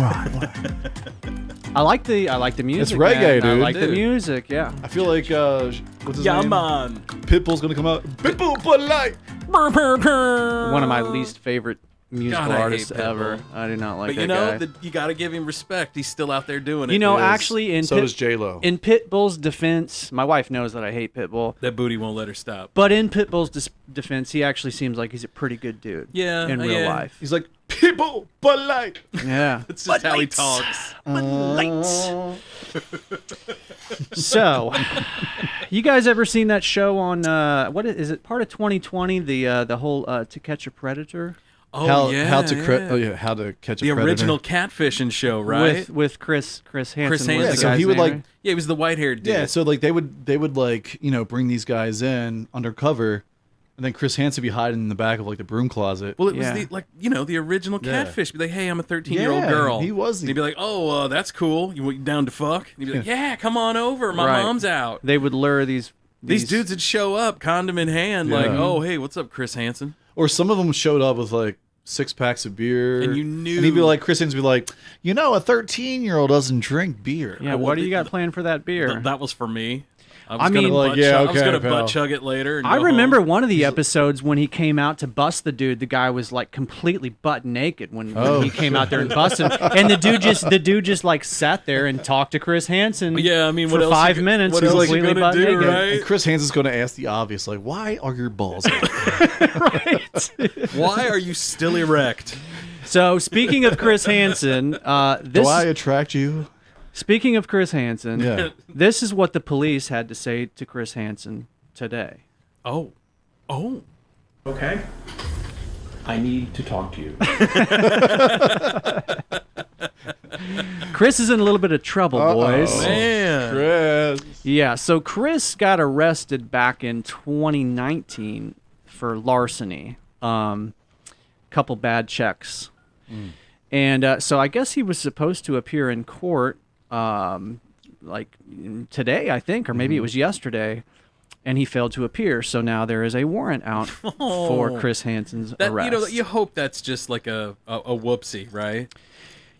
I like the music. It's reggae, man. dude. I like the music. Yeah. I feel like what's his name? man. Pitbull's gonna come out. Pitbull polite. One of my least favorite musical God, I artists hate Pitbull. ever. I do not like But that guy. you got to give him respect. He's still out there doing it. You know, actually, So does J-Lo. In Pitbull's defense, my wife knows that I hate Pitbull. That booty won't let her stop. But in Pitbull's defense, he actually seems like he's a pretty good dude. Yeah, in real life. He's like, Pitbull polite. Yeah. That's just how he talks. So, you guys ever seen that show on what is it? Part of 2020? The whole To Catch a Predator. Oh, how yeah. how to catch a the predator. original catfishing show, right? With Chris Hansen. Chris Hansen. was the So guy's he would name, like right? Yeah, he was the white-haired dude. Yeah, so like they would like, bring these guys in undercover, and then Chris Hansen would be hiding in the back of like the broom closet. Well, it was the original catfish. Be like, hey, I'm a 13-year-old Yeah, girl. he was. And he'd be like, oh, that's cool. You down to fuck? And he'd be like, yeah, come on over. My Right. mom's out. They would lure these These dudes would show up, condom in hand, like, Yeah. oh, hey, what's up, Chris Hansen? Or some of them showed up with like 6 packs of beer, And you knew. And he'd be like, Chris Hansen would be like, a 13-year-old doesn't drink beer. Yeah, what do you got planned for that beer? That was for me. I was gonna butt chug it later. And I go remember home. one of the episodes when he came out to bust the dude. The guy was like completely butt naked when he came out there and busted him. And the dude just like sat there and talked to Chris Hansen. Yeah, I mean, for what else 5 minutes. What else you completely gonna butt do, naked. right? And Chris Hansen's going to ask the obvious, like, why are your balls out? Right. Why are you still erect? So speaking of Chris Hansen, Do I attract you? Speaking of Chris Hansen, Yeah. this is what the police had to say to Chris Hansen today. Oh. Okay. I need to talk to you. Chris is in a little bit of trouble, boys. Man. Chris. Yeah, so Chris got arrested back in 2019 for larceny. Couple bad checks. And so I guess he was supposed to appear in court like today, I think, or maybe it was yesterday, and he failed to appear. So now there is a warrant out for Chris Hansen's arrest. You hope that's just like a whoopsie, right?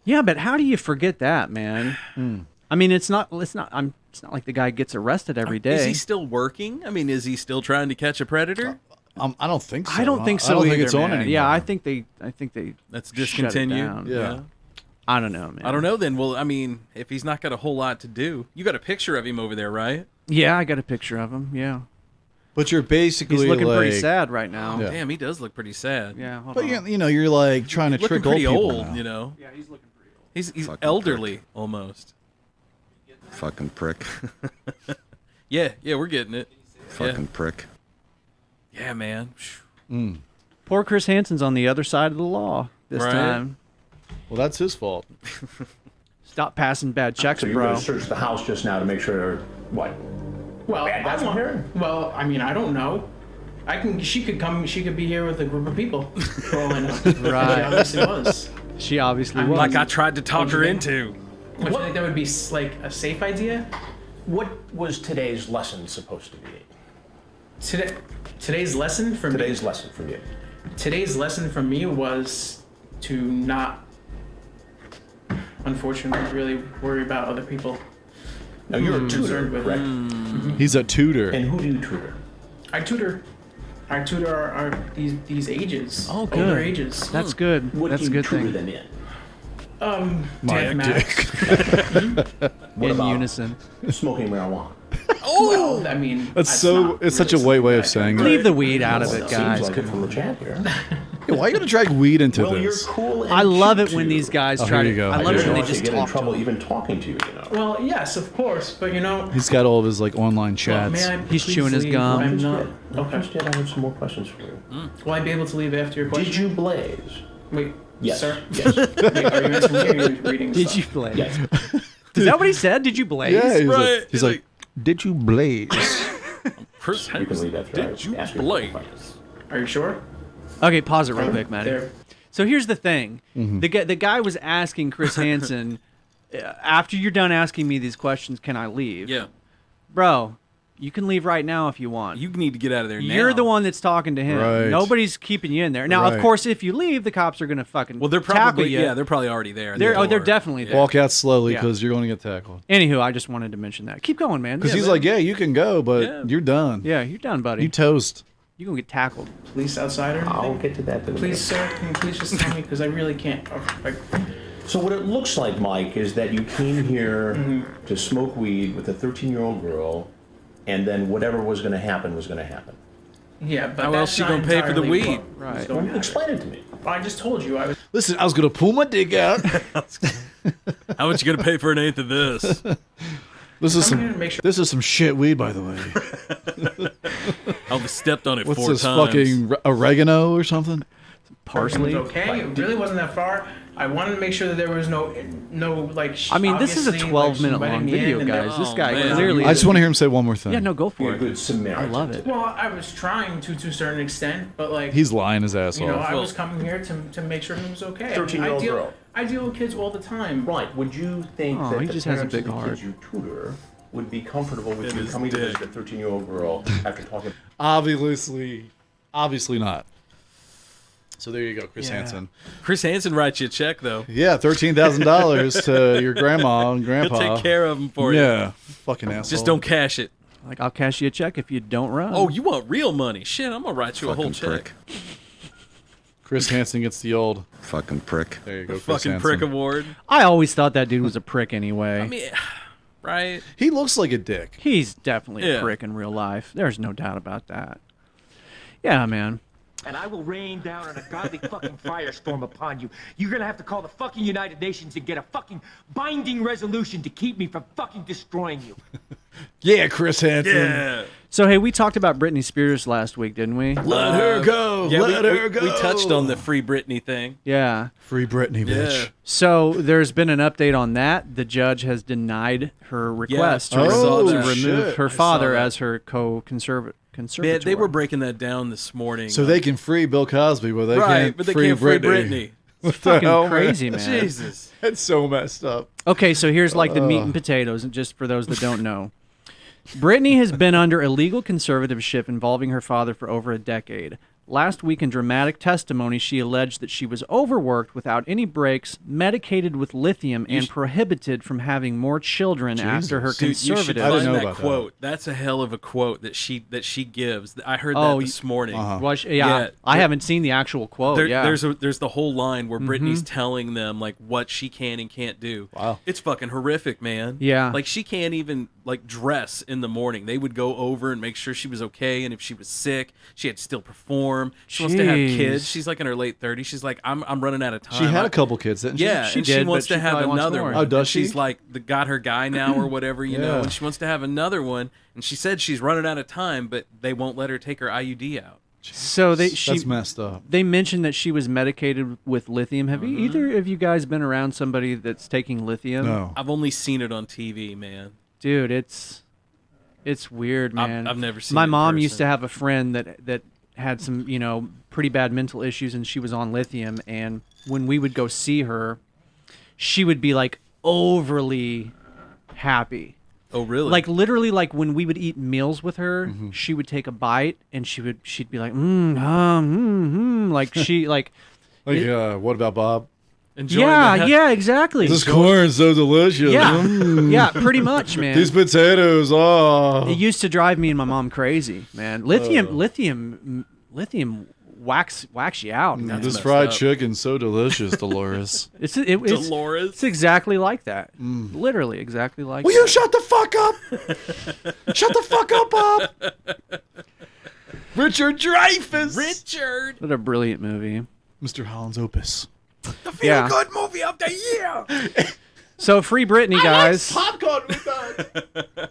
Yeah, but how do you forget that, man? I mean, it's not like the guy gets arrested every day. Is he still working? I mean, is he still trying to catch a predator? I don't think so. I don't think so. I don't think either, it's on man. anymore. Yeah, I think they. That's shut it discontinued. down. Yeah. I don't know, man. I don't know then. Well, I mean, if he's not got a whole lot to do, you got a picture of him over there, right? Yeah, I got a picture of him. Yeah. But you're basically He's looking pretty like- sad right now. Yeah. Damn, he does look pretty sad. Yeah. Hold But on. you know, you're like trying to Looking trick old pretty people old, now. you know. Yeah, he's looking pretty old. He's Fucking elderly almost. Fucking prick. Yeah, we're getting it. Fucking prick. Yeah, man. Poor Chris Hansen's on the other side of the law this Right. time. Well, that's his fault. Stop passing bad checks, So you're bro. going to search the house just now to make sure what? Well, That's I what I'm want, hearing. well, I mean, I don't know. She could come. She could be here with a group of people. For all I know. Right. She obviously was. She obviously I'm was. Like I tried to talk her into. Don't you think that would be like a safe idea? What was today's lesson supposed to be? Today's lesson for Today's me. lesson from you. Today's lesson from me was to not, unfortunately, really worry about other people. Now you're a tutor, Concerned with correct? He's a tutor. And who do you tutor? I tutor our these ages. Oh, Older good. ages. That's good. What That's do a you good tutor thing. them in? Mathematics. What In about unison. smoking marijuana? Well, I mean, That's so. It's such a white way of saying it. Leave the weed out of Well, it, seems guys. like it from the chat here. Yeah, why are you gonna drag weed into Well, you're this? cool. And I love it cute, when too. these guys Oh, try here to. you go. I I love it just when they want to just get in talk to trouble them. even talking to you. You know. Well, yes, of course, but you know. He's got all of his like online chats. May I He's please chewing his leave? gum. I'm not. Okay. Okay. I have some more questions for you. Will I be able to leave after your question? Did you blaze? Wait, Yes. sir. Yes. Wait, are you answering me or are you reading Did stuff? you blaze? Yes. Is that what he said? Did you blaze? Yeah, he's Right. like, he's like, did you blaze? Chris You can leave after I did you ask you a blaze? question. Are you sure? Okay, pause it real quick, Matty. There. So here's the thing: Mm-hmm. the guy was asking Chris Hansen, after you're done asking me these questions, can I leave? Yeah. Bro, you can leave right now if you want. You need to get out of there now. You're the one that's talking to him. Right. Nobody's keeping you in there. Now, of Right. course, if you leave, the cops are gonna fucking Well, they're tackle probably you. they're probably already there. at the They're door. definitely there. Walk out slowly Yeah. because you're going to get tackled. Anywho, I just wanted to mention that. Keep going, man. Because Yeah, he's man. like, yeah, you can go, but Yeah. you're done. yeah, you're done, buddy. You toast. You're gonna get tackled. Police outside or anything? I'll get to that. in a Please, minute. sir, can you please just tell me? Because I really can't. So what it looks like, Mike, is that you came here Mm-hmm. to smoke weed with a 13-year-old girl, and then whatever was going to happen was going to happen. Yeah, but How that's else she not gonna pay for the entirely weed? what was Right. going on. Explain it to me. I just told you I was. Listen, I was going to pull my dick out. How much you gonna pay for an eighth of this? This is I'm here to some. make sure. This is some shit weed, by the way. I've stepped on it What's 4 this times. fucking oregano or something? Parsley. It was okay. It really wasn't that far. I wanted to make sure that there was no like. I mean, this is a obviously, 12-minute like, long somebody in the video, end, and guys. there- This guy man. clearly. I just want to hear him say one more thing. Yeah, no, go Be for a it. good Samaritan. I love it. Well, I was trying to a certain extent, but like. He's lying his ass You know, off. I was coming here to make sure he was okay. 13-year-old girl. I deal with kids all the time. Right. Would you think Oh, that he the just has a parents of big the heart. kids you tutor would be comfortable with In you his coming to dick. visit a 13-year-old girl after talking? Obviously not. So there you go, Chris Yeah. Hansen. Chris Hansen writes you a check though. Yeah, $13,000 to your grandma and grandpa. He'll take care of them for you. Yeah, fucking asshole. Just don't cash it. Like, I'll cash you a check if you don't run. Oh, you want real money? Shit, I'm gonna write you a whole Fucking check. Chris Hansen gets the old fucking prick. There you go, The Chris fucking Hansen. prick award. I always thought that dude was a prick anyway. I mean, right? He looks like a dick. He's definitely Yeah. a prick in real life. There's no doubt about that. Yeah, man. And I will rain down an ungodly fucking firestorm upon you. You're gonna have to call the fucking United Nations and get a fucking binding resolution to keep me from fucking destroying you. Yeah, Chris Hansen. Yeah. So, hey, we talked about Britney Spears last week, didn't we? Let her go. Yeah, Let her go. We touched on the Free Britney thing. Yeah. Free Britney, bitch. Yeah. So, there's been an update on that. The judge has denied her request Yeah, I saw to that. remove Shit. her I saw father that. as her conservator. Man, they were breaking that down this morning. So they can free Bill Cosby, but they right, can't but they free can't free Britney. Britney. What the fucking hell, crazy, man. Jesus. That's so messed up. Okay, so here's like the meat and potatoes, and just for those that don't know. Britney has been under illegal conservatorship involving her father for over a decade. Last week, in dramatic testimony, she alleged that she was overworked without any breaks, medicated with lithium, and prohibited from having more children after her Dude, you should conservative. find that quote. That's a hell of a quote that she gives. I heard that this morning. Well, yeah, I haven't seen the actual quote. There's the whole line where Britney's Mhm. telling them like what she can and can't do. Wow, it's fucking horrific, man. Yeah. like she can't even like dress in the morning. They would go over and make sure she was okay, and if she was sick, she had to still perform. She wants to have kids. Jeez. She's like in her late 30s. She's like, I'm running out of time. She had a couple kids, didn't she? Yeah, She and did, she wants but to she have probably wants another more. one. Oh, does And she's she? like got her guy now or whatever, you know, Yeah. and she wants to have another one. And she said she's running out of time, but they won't let her take her IUD out. So That's messed up. They mentioned that she was medicated with lithium. Have you either of you guys been around somebody that's taking lithium? No. I've only seen it on TV, man. Dude, it's weird, man. I've never seen My it in mom used person. to have a friend that had some, pretty bad mental issues, and she was on lithium. And when we would go see her, she would be like overly happy. Oh, really? Like literally, like when we would eat meals with her, she would take a bite and she'd be like, like she like. What about Bob? Yeah, exactly. This corn's so delicious. Yeah, Mm. yeah, pretty much, man. These potatoes, It used to drive me and my mom crazy, man. Lithium whacks you out. man. This fried chicken's so delicious, Dolores. It's Dolores. It's exactly like that. Literally, exactly like. Will that. you shut the fuck up? Shut the fuck up, Bob. Richard Dreyfuss. Richard. What a brilliant movie. Mr. Holland's Opus. The feel-good movie of the year. So free Britney, guys. Popcorn with that.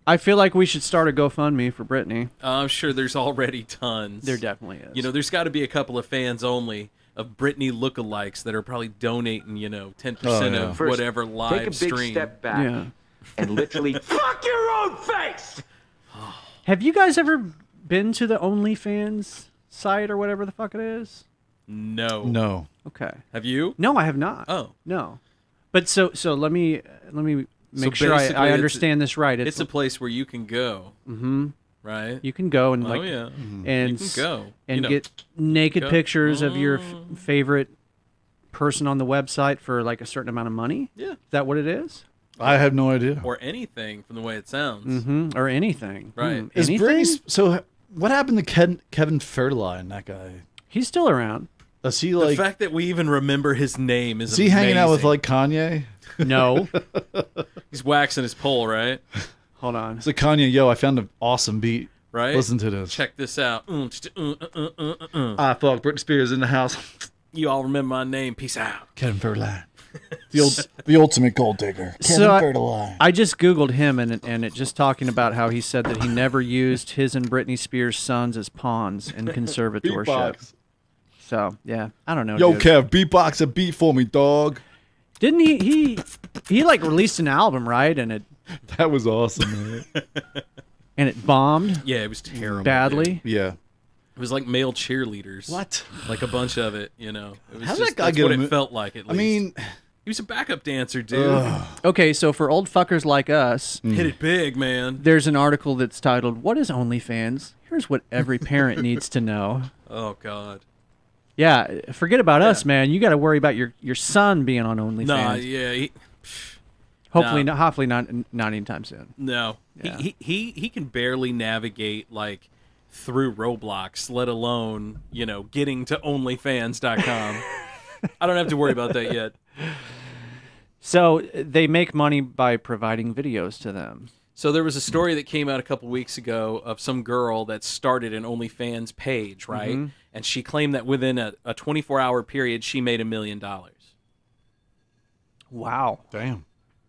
I feel like we should start a GoFundMe for Britney. I'm sure there's already tons. There definitely is. You know, there's got to be a couple of fans only of Britney lookalikes that are probably donating, 10% of First, whatever live take a big stream. step back Yeah. and literally fuck your own face. Have you guys ever been to the OnlyFans site or whatever the fuck it is? No. No. Okay. Have you? No, I have not. Oh. No. But so let me make sure basically I it's- understand this right. It's a place where you can go. Mm-hmm. Right? You can go and Oh, like yeah. and You can go. and get naked go. pictures of your favorite person on the website for like a certain amount of money. Yeah. Is that what it is? I have no idea. Or anything from the way it sounds. Mm-hmm. Or anything. Right. Is Anything? Britney? So what happened to Kevin Federline? That guy. He's still around. Is he The like? fact that we even remember his name is Is he hanging out with amazing. like Kanye? No. He's waxing his pole, right? Hold on. It's like Kanye. Yo, I found an awesome beat. Right? Listen to this. Check this out. Ah, fuck. Britney Spears in the house. You all remember my name. Peace out. Kevin Federline. The ultimate gold digger. Kevin So Federline. I just Googled him and it just talking about how he said that he never used his and Britney Spears' sons as pawns in conservatorship. Beatbox. So yeah, I don't know. Yo, dude. Kev, beatbox a beat for me, dog. Didn't he like released an album, right? And it That was awesome, man. and it bombed Yeah, it was terrible. badly. Yeah. It was like male cheerleaders. What? Like a bunch of it, It was How did just, that guy that's get what a mo- it felt like, at least. I mean, he was a backup dancer, dude. Okay, so for old fuckers like us, Hit it big, man. there's an article that's titled "What is OnlyFans? Here's what every parent needs to know." Oh, God. Yeah, forget about us, man. You got to worry about your son being on OnlyFans. Nah, yeah. Hopefully not anytime soon. No. Yeah. He can barely navigate like through Roblox, let alone, getting to onlyfans.com. I don't have to worry about that yet. So they make money by providing videos to them. So there was a story that came out a couple weeks ago of some girl that started an OnlyFans page, right? Mm-hmm. And she claimed that within a 24-hour period, she made $1 million. Wow. Damn.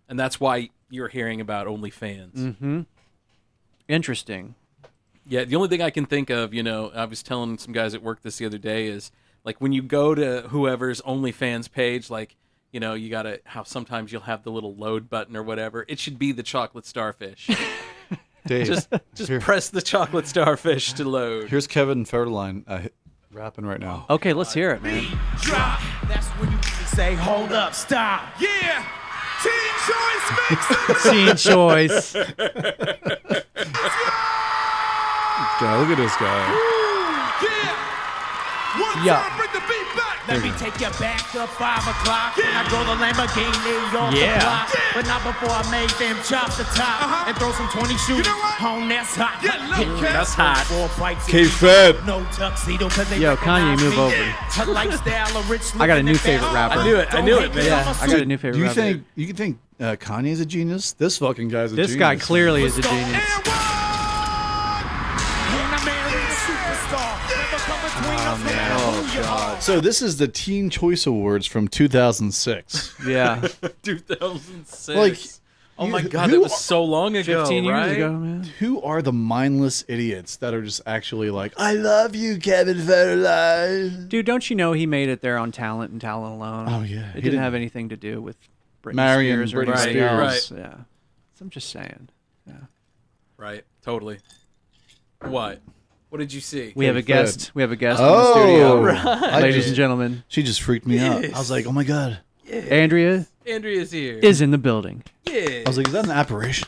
And that's why you're hearing about OnlyFans. Mm-hmm. Interesting. Yeah, the only thing I can think of, I was telling some guys at work this the other day is, like, when you go to whoever's OnlyFans page, like, you gotta, how sometimes you'll have the little load button or whatever. It should be the chocolate starfish. Dave, just press the chocolate starfish to load. Here's Kevin Federline rapping right now. Okay, let's hear it, man. Drop. That's when you say, hold up, stop. Yeah. Teen Choice mix. Teen Choice. God, look at this guy. Yeah. One Yeah. time, bring the beat back. Let me take you back to 5 o'clock. When I drove the Lamborghini off the block. But not before I made them chop the top and throw some 20 shooters on that's hot. That's hot. K-Fed. No tuxedo because they Yo, Kanye, move over. Her lifestyle of rich I got a new favorite rapper. I knew it, man. Yeah, I got a new favorite You rapper. think Kanye's a genius? This fucking guy's a genius. This guy clearly is a genius. Oh, God. So this is the Teen Choice Awards from 2006. Yeah. 2006. Like, oh my God, that was so long ago, 15 years right? ago, man. Who are the mindless idiots that are just actually like, I love you, Kevin Federline? Dude, don't you know he made it there on talent and talent alone? Oh, yeah. It He didn't have anything to do with Britney Marrying Spears or Britney anybody Spears. else. Yeah. So I'm just saying. Yeah. Right, totally. What? What did you see? We have a guest. We have a guest Oh, in the studio. right. Ladies and gentlemen. She just freaked me out. Yes. I was like, oh my God. Yes. Andrea Andrea's here. is in the building. Yeah. I was like, is that an apparition?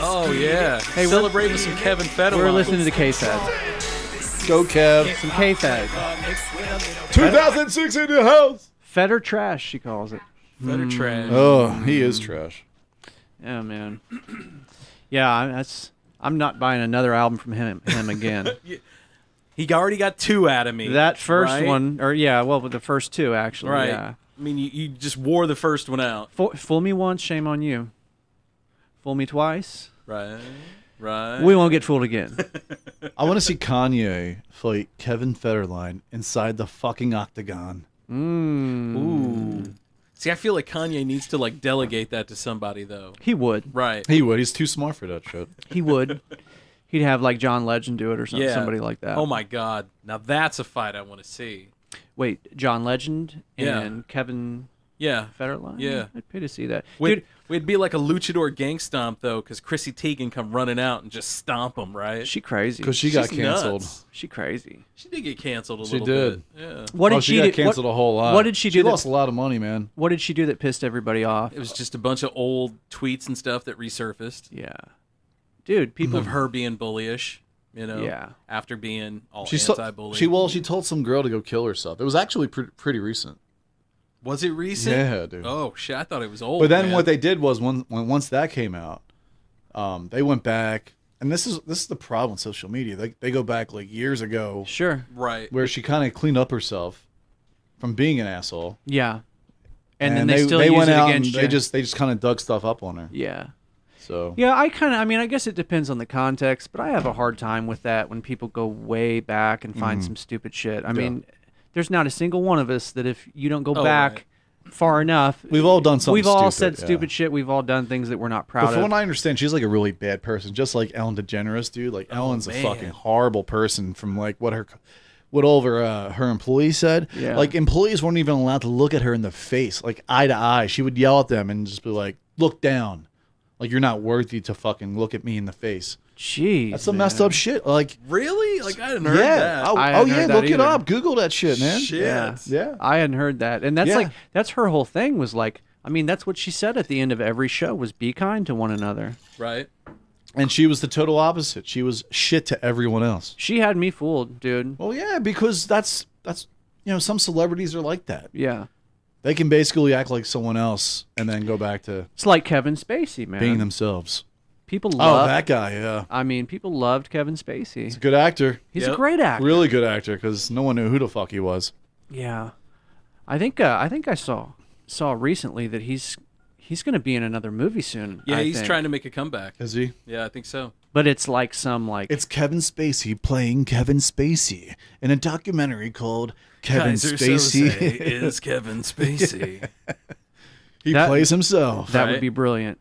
Oh, yeah. Hey, celebrate with some Kevin Federline. We're listening to K-Fed. Go, Kev. Some K-Fed. 2006 in the house. Fed or trash, she calls it. Better trash. Oh, he is trash. Yeah, man. Yeah, I'm not buying another album from him again. He already got 2 out of me. That first right? one, the first 2 actually. Right. Yeah. I mean, you just wore the first one out. Fool me once, shame on you. Fool me twice. Right. Right. We won't get fooled again. I want to see Kanye fight Kevin Federline inside the fucking octagon. Ooh. See, I feel like Kanye needs to delegate that to somebody though. He would. Right. He would. He's too smart for that shit. He would. He'd have John Legend do it or something, Yeah. somebody like that. Oh my God. Now that's a fight I want to see. Wait, John Legend Yeah. and Kevin Yeah. Federline? Yeah. I'd pay to see that. Dude, we'd be like a luchador gang stomp though, because Chrissy Teigen come running out and just stomp him, right? She crazy. Because she got She's canceled. nuts. She crazy. She did get canceled a She little did. bit. Yeah. What did she got do? canceled a whole lot. What did she do? She lost a lot of money, man. What did she do that pissed everybody off? It was just a bunch of old tweets and stuff that resurfaced. Yeah. Dude, people Of her being bullyish, Yeah. after being all She anti-bully. she told some girl to go kill herself. It was actually pretty recent. Was it recent? Yeah, dude. Oh shit! I thought it was old. But then man. what they did was once that came out, they went back, and this is the problem with social media. They go back years ago. Sure. Right. Where she kind of cleaned up herself from being an asshole. Yeah. And then they still they use went it out against and you. they just kind of dug stuff up on her. Yeah. So Yeah, I guess it depends on the context, but I have a hard time with that when people go way back and find some stupid shit. I mean, there's not a single one of us that if you don't go back far enough, we've all done something. We've all stupid, said stupid shit. We've all done things that we're not proud But from of. what I understand, she's a really bad person, just like Ellen DeGeneres, dude. Ellen's a man. fucking horrible person. From what all of her employees said. Yeah. Employees weren't even allowed to look at her in the face, eye to eye. She would yell at them and just be like, "Look down, you're not worthy to fucking look at me in the face." Jeez, that's some messed up shit. Really? I hadn't heard yeah. that. Oh, I hadn't yeah, heard that look it either. up. Google that shit, man. Shit. Yeah. I hadn't heard that, and that's Yeah. that's her whole thing was that's what she said at the end of every show was be kind to one another. Right. And she was the total opposite. She was shit to everyone else. She had me fooled, dude. Well, yeah, because that's some celebrities are like that. Yeah. They can basically act like someone else and then go back to It's like Kevin Spacey, man. being themselves. People love that guy, yeah. I mean, people loved Kevin Spacey. He's a good actor. He's a great actor. Really good actor because no one knew who the fuck he was. Yeah. I think I saw recently that he's going to be in another movie soon. Yeah, I he's think. trying to make a comeback. Is he? Yeah, I think so. But it's like some like It's Kevin Spacey playing Kevin Spacey in a documentary called Kevin Kaiser Spacey Soze is Kevin Spacey. He plays himself. That Right? would be brilliant.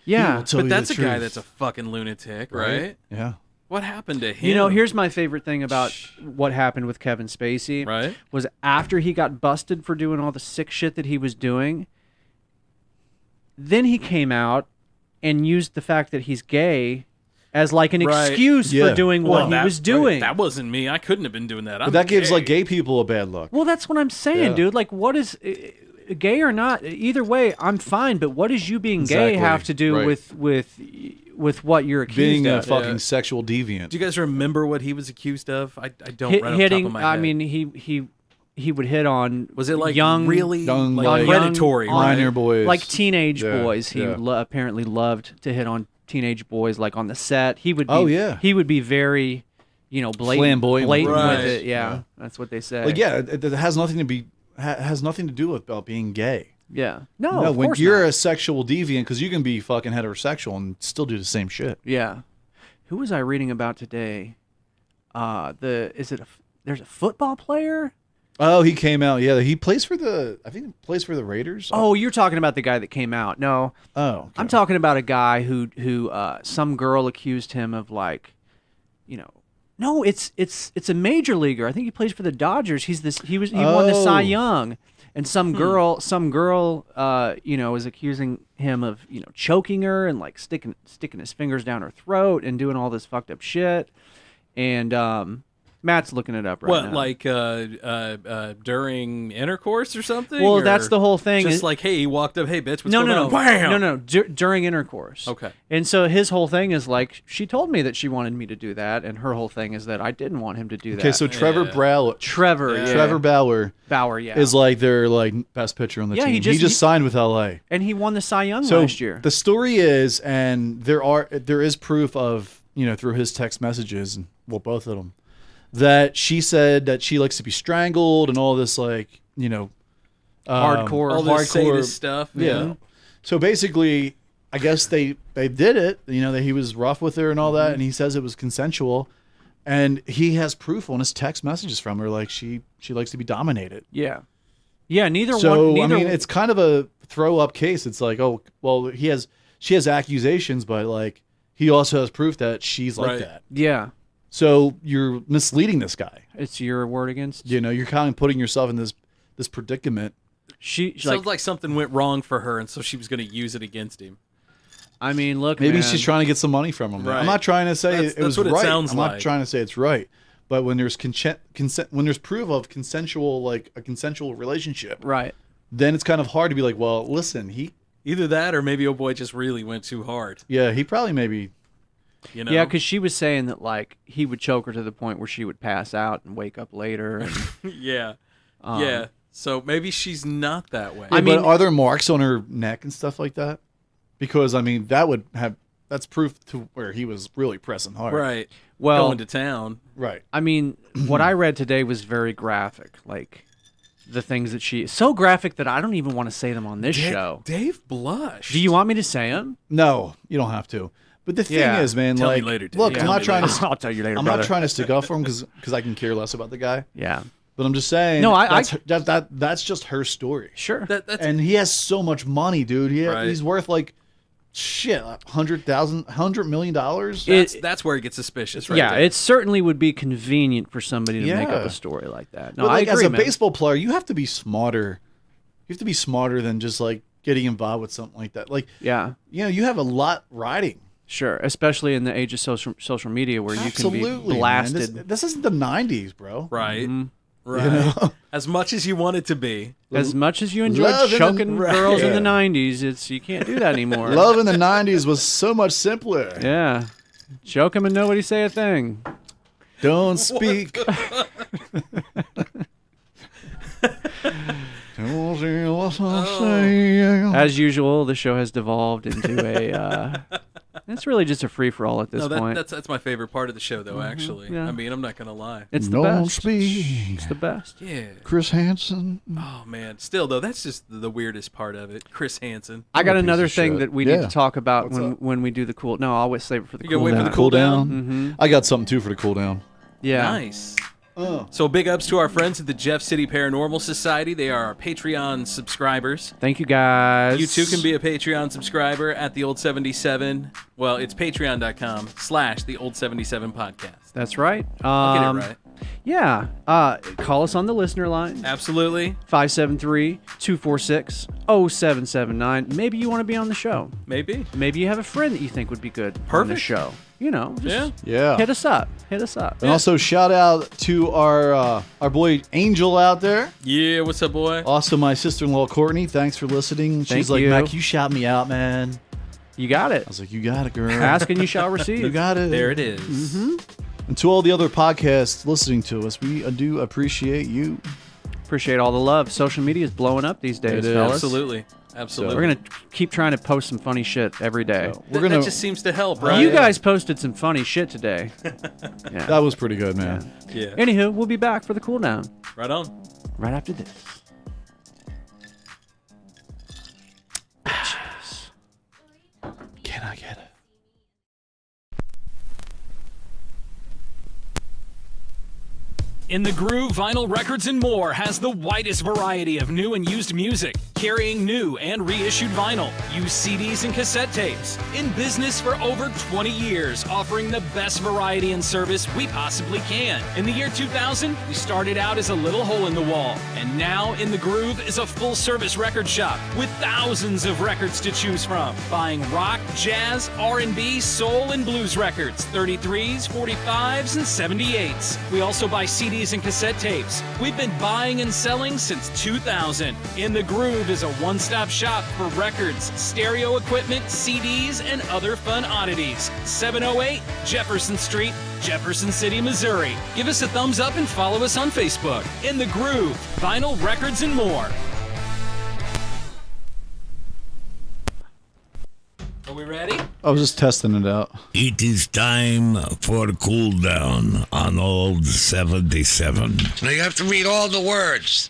He Yeah. will tell But you that's the a guy truth. that's a fucking lunatic, right? Yeah. What happened to him? You know, here's my favorite thing about what happened with Kevin Spacey. Right. Was after he got busted for doing all the sick shit that he was doing, then he came out and used the fact that he's gay as like an Right. excuse Yeah. for doing Well, what he was doing. That wasn't me. I couldn't have been doing that. But that gives like gay people a bad look. Well, that's what I'm saying, Yeah. dude. Like, what is gay or not? Either way, I'm fine. But what does you being gay Exactly. have to do Right. with what you're accused Being a of? fucking sexual deviant. Do you guys remember what he was accused of? I don't. Hit, right off the hitting. top of my I head. mean, he would hit on. Was it like young, really young, like like, predatory, young- right? minor boys. like teenage Yeah, boys. He yeah. apparently loved to hit on teenage boys, like on the set. He would. Be, Oh, yeah. He would be very, blatant, Flamboyant with Right. with it. Yeah, Yeah. that's what they say. Like, yeah, it has nothing to be has nothing to do with about being gay. Yeah. No. No, of when course you're not. a sexual deviant, because you can be fucking heterosexual and still do the same shit. Yeah. Who was I reading about today? There's a football player? Oh, he came out. Yeah, he plays for I think he plays for the Raiders. Oh, you're talking about the guy that came out. No. Oh, okay. I'm talking about a guy who some girl accused him of like, no, it's a major leaguer. I think he plays for the Dodgers. He won the Cy Young. And some girl, was accusing him of, choking her and like sticking his fingers down her throat and doing all this fucked up shit. And Matt's looking it up right now. What, like during intercourse or something? Well, Or that's the whole thing. Just like, hey, he walked up, hey, bitch, what's No, going on? Wham! no. During intercourse. Okay. And so his whole thing is like, she told me that she wanted me to do that, and her whole thing is that I didn't want him to do that. Okay, so Trevor Bauer, Trevor Bauer, yeah, is like their like best pitcher on the Yeah, team. he just signed with LA. and he won the Cy Young So last year. the story is, and there is proof of through his text messages, and well, both of them, that she said that she likes to be strangled and all this like Hardcore. All this sadist stuff. Yeah. So basically, I guess they did it. That he was rough with her and all that, and he says it was consensual, and he has proof on his text messages from her, like she likes to be dominated. Yeah. Neither So one. Neither, I mean, it's kind of a throw up case. It's like, oh well, she has accusations, but like he also has proof that she's like Right. that. yeah. So you're misleading this guy. It's your word against. You're kind of putting yourself in this predicament. She Sounds like something went wrong for her, and so she was going to use it against him. I mean, look, Maybe man. she's trying to get some money from him. Right. I'm not trying to say it was that's what right. it sounds I'm like. not trying to say it's right. But when there's consent, when there's proof of consensual, like a consensual relationship, right? Then it's kind of hard to be like, well, listen, Either that, or maybe old boy just really went too hard. yeah, he probably maybe. Yeah, because she was saying that like he would choke her to the point where she would pass out and wake up later. And, Yeah. Yeah. So maybe she's not that way. Yeah, but are there marks on her neck and stuff like that? Because I mean, that's proof to where he was really pressing hard. Right. Well, going to town. Right. I mean, what I read today was very graphic. Like the things that so graphic that I don't even want to say them on this show. Dave blushed. Do you want me to say them? No, you don't have to. But the thing Yeah. is, man, Tell me like, later, Dave. look, Yeah, I'm tell not me trying later. to. I'll tell you later, I'm brother. not trying to stick up for him because I can care less about the guy. Yeah. But I'm just saying. No, that's just her story. Sure. That's And he has so much money, dude. Right. He's worth like shit, $100 million. That's where it gets suspicious, right? Yeah, there. it certainly would be convenient for somebody to make up Yeah. a story like that. No, But like, I agree, as a man. baseball player, you have to be smarter. You have to be smarter than just like getting involved with something like that. Like, Yeah. you have a lot riding. Sure, especially in the age of social media where you can be Absolutely, man. blasted. This isn't the 90s, bro. Right. Mhm. Right. As much as you want it to be. As much as you enjoyed Love in the- choking girls in Yeah. the 90s, you can't do that anymore. Love in the 90s was so much simpler. Yeah. Choke him and nobody say a thing. Don't speak. Don't As usual, the show has devolved into a. It's really just a free for all at this point. That's my favorite part of the show, though. Actually, yeah. I mean, I'm not gonna lie. It's the best. It's the best. Yeah. Chris Hansen. Oh man, still though, that's just the weirdest part of it. Chris Hansen. I got another thing shit. that we need Yeah. to talk about What's up? when we do the cool. No, I'll always save it for the You cool gonna wait down. for the cool down? Mm-hmm. I got something too for the cool down. Yeah. Nice. So big ups to our friends at the Jeff City Paranormal Society. They are our Patreon subscribers. Thank you, guys. You too can be a Patreon subscriber at the Old 77. Well, it's patreon.com/the Old 77 podcast. That's right. I'll get it right. Yeah. Call us on the listener line. Absolutely. 573-246-0779. Maybe you want to be on the show. Maybe. Maybe you have a friend that you think would be good on the Perfect. show. You know, just Yeah. hit us up. Hit us up. And also shout out to our boy Angel out there. Yeah, what's up, boy? Also my sister-in-law Courtney. Thanks for listening. She's Thank like, you. Mac, you shout me out, man. You got it. I was like, you got it, girl. Ask and you shall receive. You got it. There it is. Mm-hmm. And to all the other podcasts listening to us, we do appreciate you. Appreciate all the love. Social media is blowing up these days, It is. fellas. Absolutely. Absolutely. We're going to keep trying to post some funny shit every day. That just seems to help, right? You guys posted some funny shit today. Yeah. That was pretty good, man. Yeah. Anywho, we'll be back for the cool down. Right on. Right after this. Can I get it? In the Groove, Vinyl Records and More has the widest variety of new and used music, carrying new and reissued vinyl, used CDs and cassette tapes. In business for over 20 years, offering the best variety and service we possibly can. In the year 2000, we started out as a little hole in the wall, and now In the Groove is a full-service record shop with thousands of records to choose from. Buying rock, jazz, R&B, soul, and blues records, 33s, 45s, and 78s. We also buy CDs and cassette tapes. We've been buying and selling since 2000. In the Groove is a one-stop shop for records, stereo equipment, CDs, and other fun oddities. 708 Jefferson Street, Jefferson City, Missouri. Give us a thumbs up and follow us on Facebook. In the Groove, Vinyl Records and More. Are we ready? I was just testing it out. It is time for cool down on Old 77. Now you have to read all the words.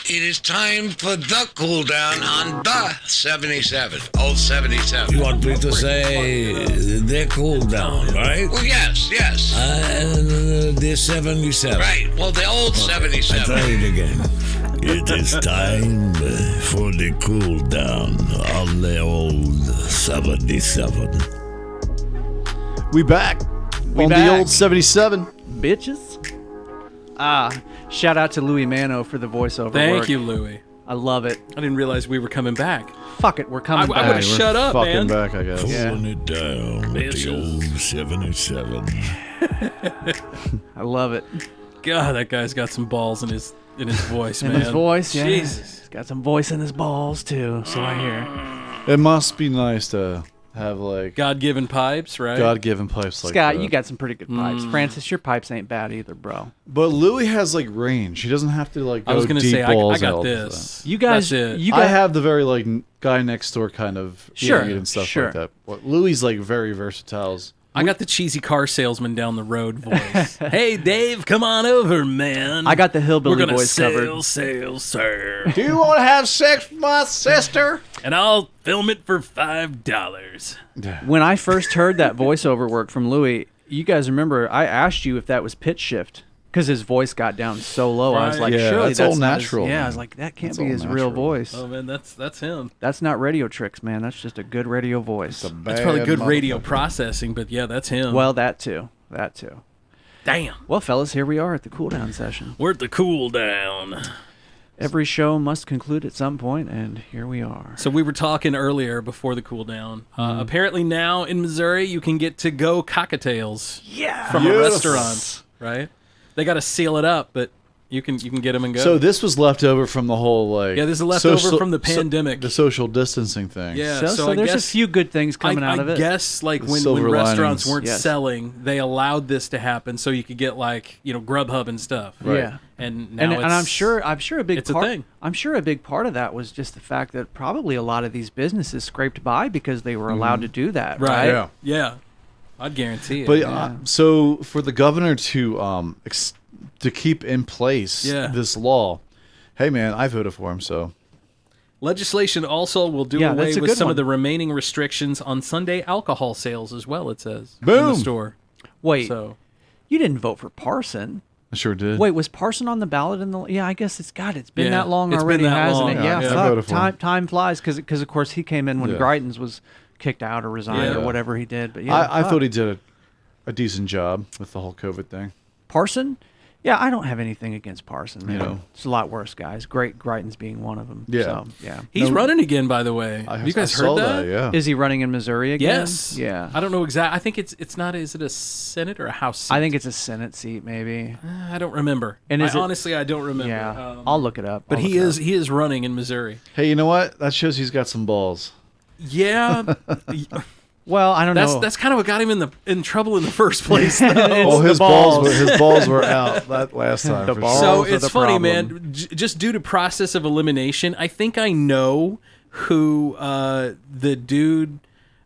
It is time for the cool down on the 77. Old 77. You want me to say the cool down, right? Well, yes. The 77. Right. Well, the old 77. I try it again. It is time for the cool down on the Old 77. We back on back. the Old 77. Bitches. Shout out to Louis Mano for the voiceover Thank work. you, Louis. I love it. I didn't realize we were coming back. Fuck it, we're coming back. I would have shut up, man. Back, I guess. Pulling it down with the Old 77. I love it. God, that guy's got some balls in his voice, man. In his voice, yeah. Jesus. He's got some voice in his balls, too, so I hear. It must be nice to have, like, God-given pipes, right? God-given pipes like Scott, that. you got some pretty good pipes. Francis, your pipes ain't bad either, bro. But Louis has, like, range. He doesn't have to, like, go I was gonna deep say, I balls got out this. You guys, That's it. you I guys, have the very, like, guy next door kind of Sure, eating it and stuff sure. like that. But Louis, like, very versatile. I got the cheesy car salesman down the road voice. Hey, Dave, come on over, man. I got the hillbilly We're gonna voice covered. sail, sir. Do you want to have sex with my sister? And I'll film it for $5. When I first heard that voiceover work from Louis, you guys remember I asked you if that was pitch shift because his voice got down so low. I was like, Yeah, surely that's that's all not his- natural, yeah, I man. was like, that can't That's be all his real natural. voice. Oh, man, that's him. That's not radio tricks, man. That's just a good radio voice. That's probably good radio processing, but yeah, that's him. Well, that too. That too. Damn. Well, fellas, here we are at the cool down session. We're at the cool down. Every show must conclude at some point, and here we are. So we were talking earlier before the cool down. Apparently now in Missouri, you can get to-go cocktails from a Yes. restaurant, right? They got to seal it up, but You can get them and go. So this was left over from the whole like. Yeah, this is left over from the pandemic. The social distancing thing. Yeah, so there's a few good things coming out of it. I guess like when restaurants weren't selling, they allowed this to happen so you could get like Grubhub and stuff. Right. Yeah, and now and I'm sure a big it's a part. thing. I'm sure a big part of that was just the fact that probably a lot of these businesses scraped by because they were allowed to do that. Right. Yeah. I'd guarantee it. But so for the governor to keep in place this law, hey man, I voted for him. So legislation also will do away with some of the remaining restrictions on Sunday alcohol sales as well. It says in the store. Wait, you didn't vote for Parson? I sure did. Wait, was Parson on the ballot in the? Yeah, I guess it's been that long it's already, been that hasn't long. it? Yeah, time flies because of course he came in when Greitens was kicked out or resigned or whatever he did. But I thought he did a decent job with the whole COVID thing. Parson? Yeah, I don't have anything against Parson. Man. It's a lot worse guys. Greitens being one of them. Yeah, so, yeah. He's running again, by the way. Have you guys heard that? Yeah. Is he running in Missouri again? Yes. Yeah. I don't know exactly. I think it's not. Is it a Senate or a House seat? I think it's a Senate seat, maybe. I don't remember. And honestly, I don't remember. Yeah. I'll look it up. But he is running in Missouri. Hey, you know what? That shows he's got some balls. Yeah. Well, I don't know. That's kind of what got him in trouble in the first place, though. Well, his balls were out that last time. So it's funny, man. Just due to process of elimination, I think I know who the dude.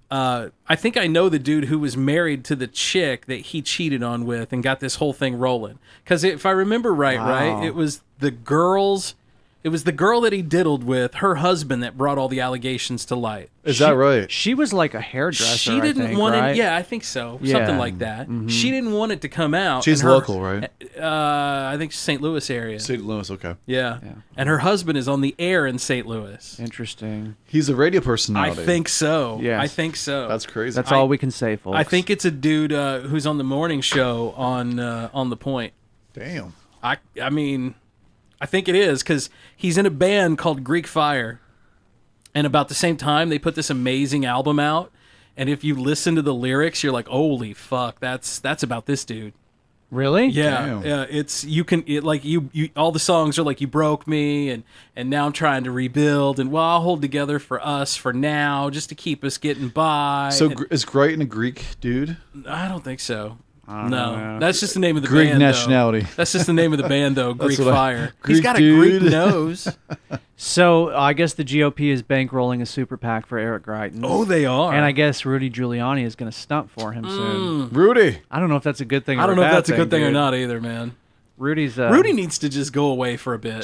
I think I know the dude who was married to the chick that he cheated on with and got this whole thing rolling. Because if I remember right, it was the girls. It was the girl that he diddled with, her husband, that brought all the allegations to light. Is that right? She was like a hairdresser. She didn't want it. Yeah, I think so. Yeah. Something like that. Mm-hmm. She didn't want it to come out. She's local, right? I think St. Louis area. St. Louis, okay. Yeah. And her husband is on the air in St. Louis. Interesting. He's a radio personality. I think so. Yes. I think so. That's crazy. That's all we can say, folks. I think it's a dude who's on the morning show on The Point. Damn. I mean, I think it is because he's in a band called Greek Fire. And about the same time, they put this amazing album out. And if you listen to the lyrics, you're like, holy fuck, that's about this dude. Really? Yeah. Yeah. All the songs are like, you broke me and now I'm trying to rebuild. And I'll hold together for us for now just to keep us getting by. So is Greitens a Greek dude? I don't think so. No, that's just the name of the Greek band. nationality. Though. That's just the name of the band, though. Greek Fire. He's got a dude. Greek nose. So I guess the GOP is bankrolling a super PAC for Eric Greitens. Oh, they are. And I guess Rudy Giuliani is going to stump for him soon. Rudy. I don't know if that's a good thing. I don't know if that's a good thing or not either, man. Rudy needs to just go away for a bit.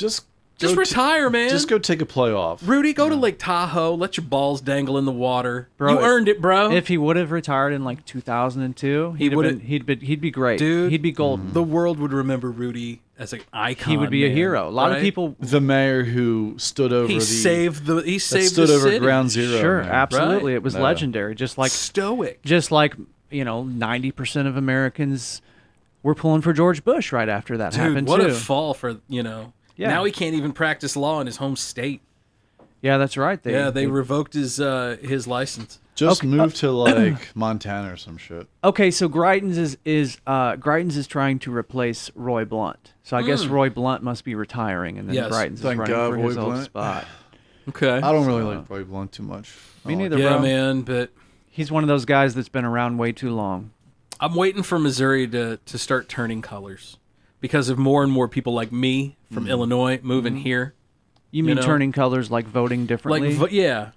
Just retire, man. Just go take a playoff. Rudy, go to Lake Tahoe. Let your balls dangle in the water. Bro, you earned it, bro. If he would have retired in like 2002, he'd be great. Dude, he'd be golden. The world would remember Rudy as an icon. He would be a hero. A lot of people. The mayor who stood over saved the over Ground Zero. Sure, man. absolutely. Right? It was legendary. Just like stoic. Just like 90% of Americans were pulling for George Bush right after that happened. What too. a fall for Yeah. Now he can't even practice law in his home state. Yeah, that's right. They revoked his license. Just moved to like Montana or some shit. Okay, so Greitens is trying to replace Roy Blunt. So I guess Roy Blunt must be retiring, and then Greitens is running for his old spot. Okay. I don't really like Roy Blunt too much. Me neither, yeah, bro. man, but he's one of those guys that's been around way too long. I'm waiting for Missouri to start turning colors. Because of more and more people like me from Illinois moving here. You mean turning colors like voting differently? Yeah.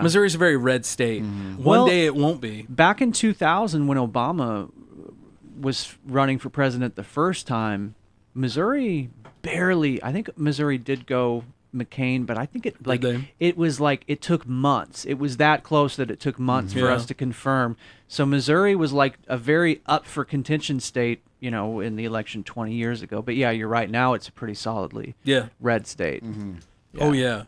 Missouri's a very red state. One day it won't be. Back in 2000 when Obama was running for president the first time, Missouri I think Missouri did go McCain, but I think it took months. It was that close that it took months for us to confirm. So Missouri was like a very up for contention state, in the election 20 years ago. But yeah, you're right. Now it's a pretty solidly red state. Mm-hmm. Yeah. Oh yeah,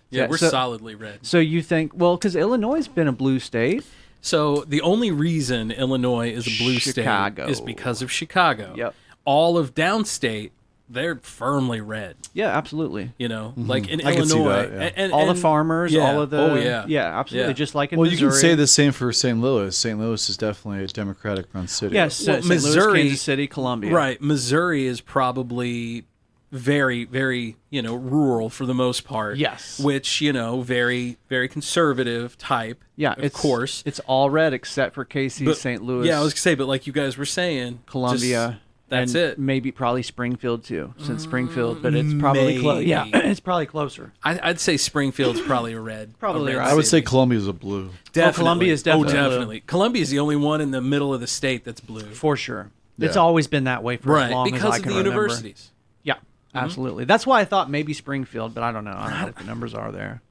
yeah, we're solidly red. So you think, because Illinois has been a blue state. So the only reason Illinois is a blue state is because of Chicago. Yep. All of downstate, they're firmly red. Yeah, absolutely. Like in I can see Illinois, that, and all the farmers, all of the absolutely, Yeah. just like in Well, Missouri. you can say the same for St. Louis. St. Louis is definitely a Democratic-run city. Yes, well, St. Missouri, Louis, Kansas City, Columbia. Right, Missouri is probably very, very, rural for the most part. Yes. Which, very, very conservative type. Yeah, of course. It's all red except for KC, St. Louis. Yeah, I was gonna say, but like you guys were saying, Columbia. That's and it. Maybe probably Springfield too, since Springfield, but it's probably close. Yeah, it's probably closer. I'd say Springfield's probably a red. Probably a red right. I would say city. Columbia's a blue. Definitely. Columbia is definitely blue. definitely. Columbia's the only one in the middle of the state that's blue. For sure. Yeah. It's always been that way for as long because as I of can the remember. universities. Yeah, absolutely. That's why I thought maybe Springfield, but I don't know. I don't know what the numbers are there.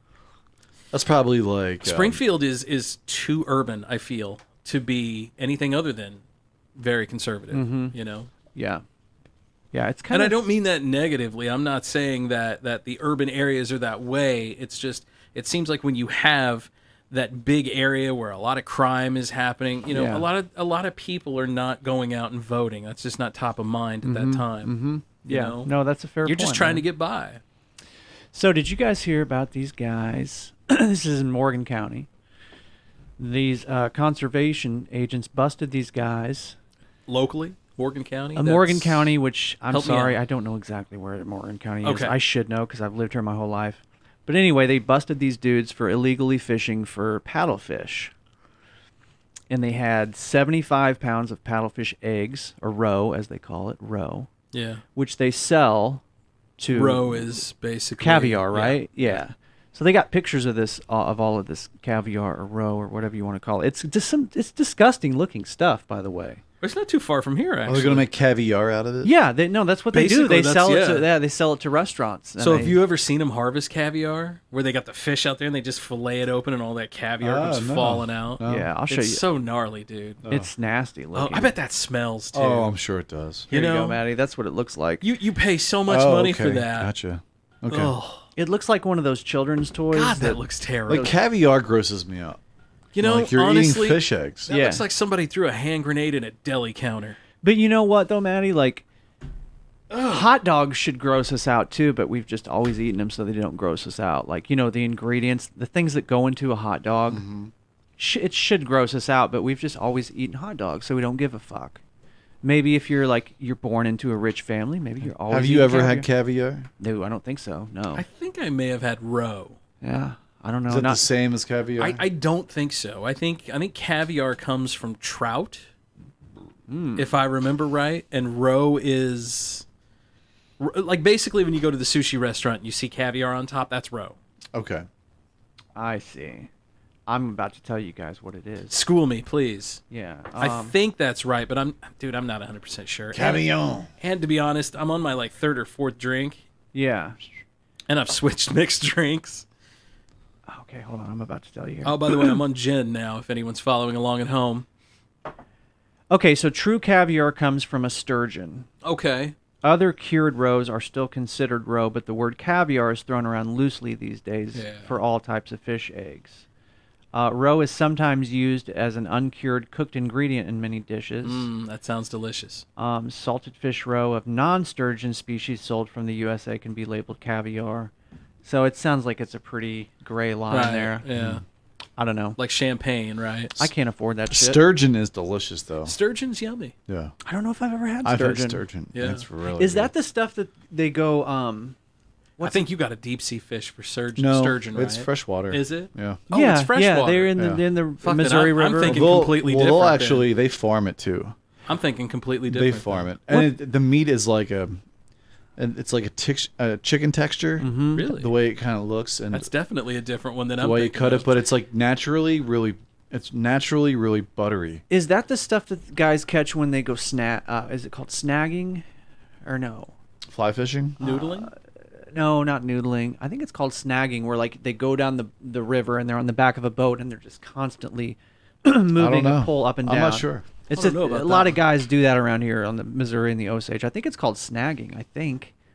That's probably like Springfield is too urban, I feel, to be anything other than very conservative. Yeah. Yeah, it's kind and of. I don't mean that negatively. I'm not saying that the urban areas are that way. It's just it seems like when you have that big area where a lot of crime is happening, Yeah. a lot of people are not going out and voting. That's just not top of mind at that time. You know? No, that's a fair You're point. just trying man. to get by. So, did you guys hear about these guys? This is in Morgan County. These conservation agents busted these guys. Locally? Morgan County? Morgan County, which I'm Help me sorry, out. I don't know exactly where Morgan County is. Okay. I should know because I've lived here my whole life. But anyway, they busted these dudes for illegally fishing for paddlefish. And they had 75 pounds of paddlefish eggs, or roe, as they call it, roe. Yeah. Which they sell to... Roe is basically... Caviar, right? Yeah. So they got pictures of this, of all of this caviar or roe or whatever you want to call it. It's just it's disgusting looking stuff, by the way. It's not too far from here, actually. Are they going to make caviar out of it? Yeah, that's what they do. Basically, They sell it that's- to they sell it to restaurants. and So they- have you ever seen them harvest caviar, where they got the fish out there and they just fillet it open and all that caviar comes falling out? Yeah, I'll show It's you. so gnarly, dude. It's nasty Oh, looking. I bet that smells too. Oh, I'm sure it does. Here you know, go, Maddie. That's what it looks like. You pay so much money for that. Gotcha. Okay. Oh, It looks like one of those children's toys. God, that looks terrible. Like caviar grosses me out. You know, like you're honestly, eating fish eggs. That looks like somebody threw a hand grenade in a deli counter. But you know what, though, Maddie? Like, hot dogs should gross us out, too, but we've just always eaten them so they don't gross us out. Like, the ingredients, the things that go into a hot dog, it should gross us out, but we've just always eaten hot dogs, so we don't give a fuck. Maybe if you're born into a rich family, maybe you're always Have you eating ever had caviar? No, I don't think so, no. I think I may have had roe. Yeah, I don't know. Is that the same as caviar? I don't think so. I think caviar comes from trout, if I remember right, and roe is like basically when you go to the sushi restaurant and you see caviar on top, that's roe. Okay. I see. I'm about to tell you guys what it is. School me, please. Yeah. I think that's right, but I'm not 100% sure. Caviar. And to be honest, I'm on my third or fourth drink. Yeah. And I've switched mixed drinks. Okay, hold on. I'm about to tell you here. Oh, by the way, I'm on gin now, if anyone's following along at home. Okay, so true caviar comes from a sturgeon. Okay. Other cured roes are still considered roe, but the word caviar is thrown around loosely these days for all types of fish eggs. Roe is sometimes used as an uncured cooked ingredient in many dishes. That sounds delicious. Salted fish roe of non-sturgeon species sold from the USA can be labeled caviar. So it sounds like it's a pretty gray line there. Yeah. I don't know. Like champagne, right? I can't afford that shit. Sturgeon is delicious, though. Sturgeon's yummy. Yeah. I don't know if I've ever had I've sturgeon. had sturgeon. Yeah. That's really Is good. that the stuff that they go... I think you got a deep sea fish for sturgeon, No, right? it's freshwater. Is it? Yeah. Oh, yeah, it's freshwater. Yeah, they're in the Fuck Missouri that. I'm River. thinking They'll- completely well, different. they'll then. actually, they farm it too. I'm thinking completely They different. farm then. it. And the meat is like it's like a chicken texture. Really? The way it kind of looks. And That's definitely a different one than the I'm way you thinking cut of. it, but it's like naturally really buttery. Is that the stuff that guys catch when they go is it called snagging? Or no? Fly fishing? Noodling? No, not noodling. I think it's called snagging, where they go down the river and they're on the back of a boat and they're just constantly moving know. and pull up and down. I'm not sure. It's I don't know about a lot that of guys do that around here on the Missouri and the Osage. I think it's called snagging.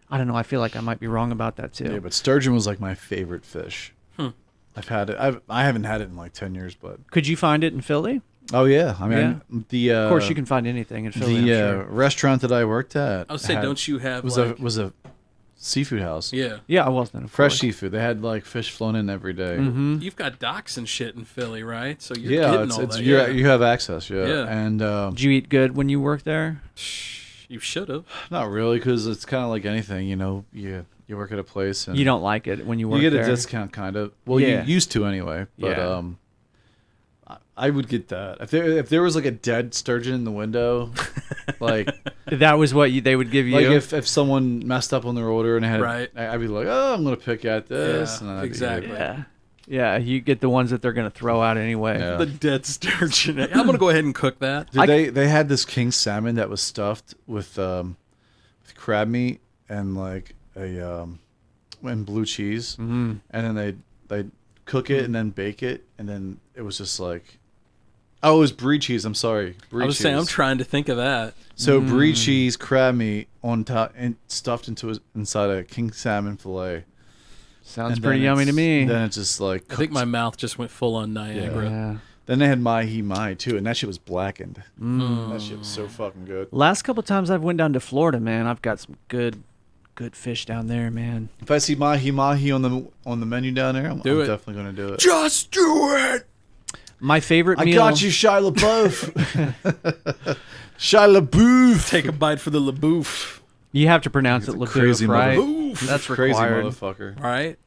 I don't know. I feel like I might be wrong about that too. Yeah, but sturgeon was like my favorite fish. I've had it. I haven't had it in like 10 years, but Could you find it in Philly? oh yeah, I mean Of course, you can find anything in Philly. the I'm sure. restaurant that I worked at. I would say, don't you have was a seafood house. Yeah. Yeah, I wasn't. Fresh seafood. They had like fish flown in every day. You've got docks and shit in Philly, right? So you're Yeah, getting all that. you have access. Yeah. And Did you eat good when you worked there? You should have. Not really, because it's kind of like anything, you know. You work at a place and You don't like it when you work you get there. a discount, kind of. Well, Yeah. you used to anyway. But I would get that if there was like a dead sturgeon in the window, like that was what they would give you. Like if someone messed up on their order and had, Right. I'd be like, oh, I'm gonna pick at this. Yeah, and then I'd be exactly. like, Yeah, you get the ones that they're going to throw out anyway. Yeah. The dead sturgeon. I'm gonna go ahead and cook that. Dude, they had this king salmon that was stuffed with crab meat and like and blue cheese, and then they cook it and then bake it, and then it was just like, oh, it was brie cheese. I'm sorry, brie I was cheese. saying I'm trying to think of that. So brie cheese, crab meat on top and stuffed inside a king salmon fillet. Sounds And pretty then yummy to it's- me. Then it's just like I think cooked. my mouth just went full on Niagara. Yeah. Then they had mahi too, and that shit was blackened. That shit was so fucking good. Last couple times I've went down to Florida, man, I've got some good fish down there, man. If I see mahi on the menu down there, I'm definitely gonna do it. Just do it. My favorite I meal. got you, Shia LaBeouf. Shia LaBeouf. Take a bite for the LaBeouf. You have to pronounce it LaBeouf, crazy right? motherfucker. That's Crazy required. motherfucker. Right.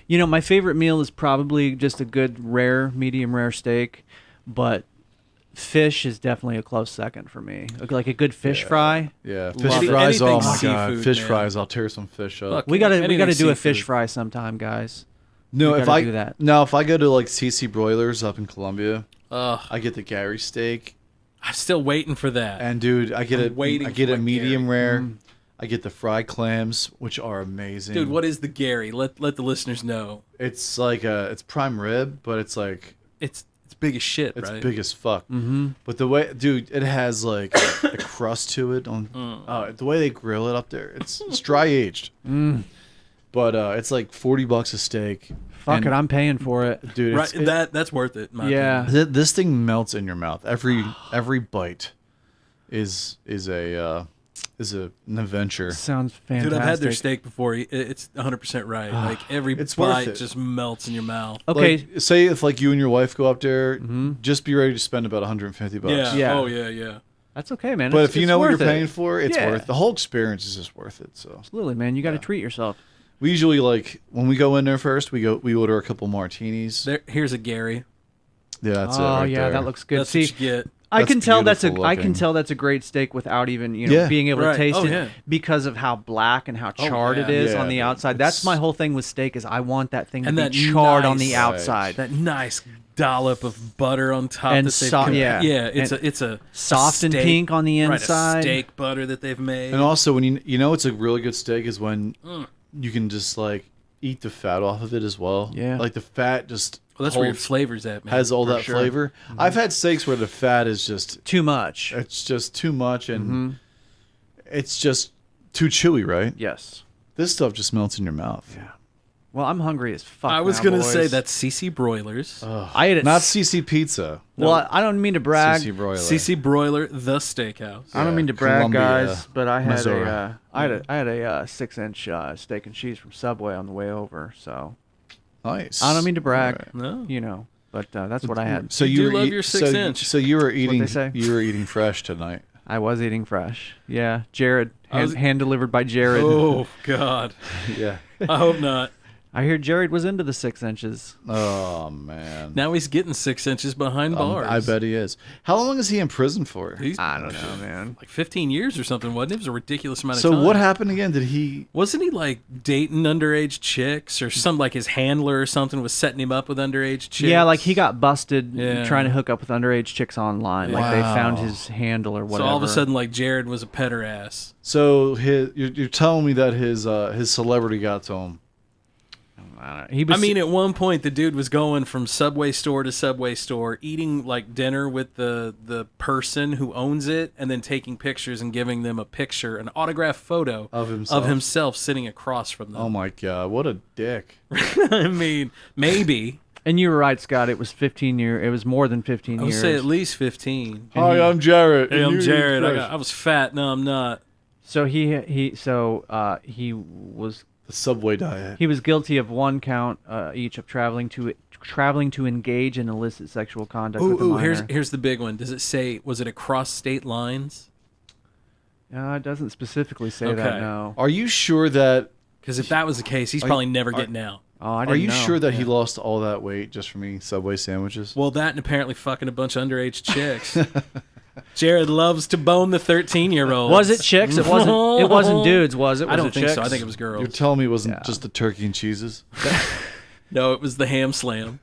You know, my favorite meal is probably just a good medium rare steak, but fish is definitely a close second for me. Like a good fish fry. Yeah, fish Love it. fries. Oh my Anything god, seafood, fish man. fries! I'll tear some fish up. Look, We gotta anything do a fish seafood. fry sometime, guys. No, We if gotta I do that. if I go to like CC Broilers up in Columbia, Ugh. I get the Gary steak, I'm still waiting for that. and dude, I get I'm waiting I get for a my medium Gary. rare. I get the fried clams, which are amazing. Dude, what is the Gary? Let the listeners know. It's like it's prime rib, but it's like It's big as shit, it's right? big as fuck. Mm-hmm. But the way, dude, it has like a crust to it on the way they grill it up there. It's dry aged, but it's like $40 a steak. Fuck And, it, I'm paying for it. dude. Right, that's worth it. in my Yeah. opinion. This thing melts in your mouth. Every bite is an adventure. Sounds fantastic. Dude, I've had their steak before. It's 100% right. Like every It's worth bite it. just melts in your mouth. Okay. Like, say if like you and your wife go up there, just be ready to spend about $150. Yeah. Yeah. Oh yeah. That's okay, man. But It's- if you it's know what you're worth it. paying for, it's Yeah. worth the whole experience is just worth it. So Absolutely, man. You got to treat yourself. we usually like when we go in there first, we order a couple martinis. Here's a Gary. Yeah, that's it. Oh Right yeah, there. that looks good. That's See, what you get. I That's can tell that's beautiful I can looking. tell that's a great steak without even Yeah. being able to Right. taste Oh, it yeah. because of how black and how charred yeah. it is Yeah, on the dude. outside. That's my whole thing with steak is I want that thing to And be that charred on nice- the outside. That nice dollop of butter on top. And that they've so- com- yeah. It's a Soft and steak- pink on the right, inside. a steak butter that they've made. And also when you know it's a really good steak is when you can just like eat the fat off of it as well. Yeah. Like the fat just Well, that's where your holds- flavor's at, man. has all For that sure. flavor. I've had steaks where the fat is just Too much. it's just too much and it's just too chewy, right? Yes. This stuff just melts in your mouth. Yeah. Well, I'm hungry as fuck. I was now, gonna boys. say that's CC Broilers. I ate it. Not CC Pizza. Well, I don't mean to brag. CC Broiler. CC Broiler, the steakhouse. I don't mean to brag, Columbia, guys, but I had Missouri. I had a 6-inch steak and cheese from Subway on the way over. So Nice. I don't mean to brag, No. you know, but that's what I had. So You do were love eat- your so- 6-inch. So you were eating. they say. You were eating fresh tonight. I was eating fresh. Yeah, Jared, I was- hand delivered by Jared. Oh God. Yeah. I hope not. I hear Jared was into the 6 inches. Oh man. Now he's getting 6 inches behind bars. I bet he is. How long is he in prison for? He's I don't know, man. like 15 years or something, wasn't it? It was a ridiculous amount of So time. what happened again? Did he? Wasn't he like dating underage chicks or some like his handler or something was setting him up with underage chicks? Yeah, like he got busted Yeah. trying to hook up with underage chicks online. Like they Wow. found his handle or whatever. So all of a sudden, like Jared was a peder-ass. So you're telling me that his celebrity got to him. he was. I mean, at one point, the dude was going from Subway store to Subway store, eating like dinner with the person who owns it, and then taking pictures and giving them a picture, an autographed photo Of himself. sitting across from them. Oh my god, what a dick! I mean, maybe. and you were right, Scott. It was 15 years. It was more than 15 I would years. say at least 15. Hi, I'm Jared. Hey, and I'm you eat Jared. fresh. I was fat. No, I'm not. So he was The Subway diet. he was guilty of 1 count each of traveling to engage in illicit sexual conduct with a Ooh, minor. here's the big one. Does it say was it across state lines? It doesn't specifically say that. No. Are you sure that? Because if that was the case, he's probably never getting out. Oh, I Are didn't you know. sure that he lost all that weight just from eating Subway sandwiches? Well, that and apparently fucking a bunch of underage chicks. Jared loves to bone the 13-year-olds. Was it chicks? It wasn't. It wasn't dudes, was it? I don't think so. I think it was girls. You're telling me it wasn't just the turkey and cheeses? No, it was the ham slam.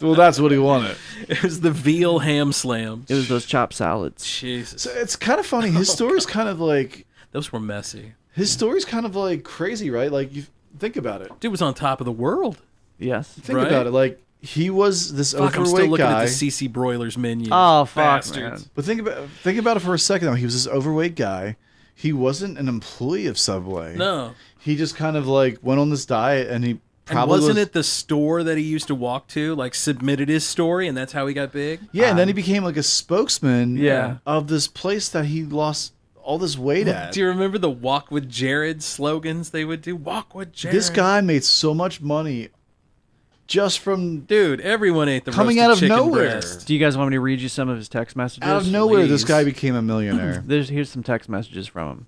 Well, that's what he wanted. It was the veal ham slam. It was those chopped salads. Jesus. So it's kind of funny. His story's kind of like... Those were messy. His story's kind of like crazy, right? Like, you think about it. Dude was on top of the world. Yes. Think about it. Like, he was this Fuck, I'm still overweight looking guy. at the CC Broilers menu. Oh, fuck, Bastards. man. But think about it for a second, though. He was this overweight guy. He wasn't an employee of Subway. No. He just kind of like went on this diet, and he And probably wasn't was, it the store that he used to walk to, like submitted his story, and that's how he got big? Yeah, and then he became like a spokesman Yeah. of this place that he lost all this weight at. Do you remember the Walk with Jared slogans they would do? Walk with Jared. This guy made so much money just from... Dude, everyone ate the coming roasted out of chicken nowhere. breast. Do you guys want me to read you some of his text messages? Out of nowhere, this Please. guy became a millionaire. Here's some text messages from him.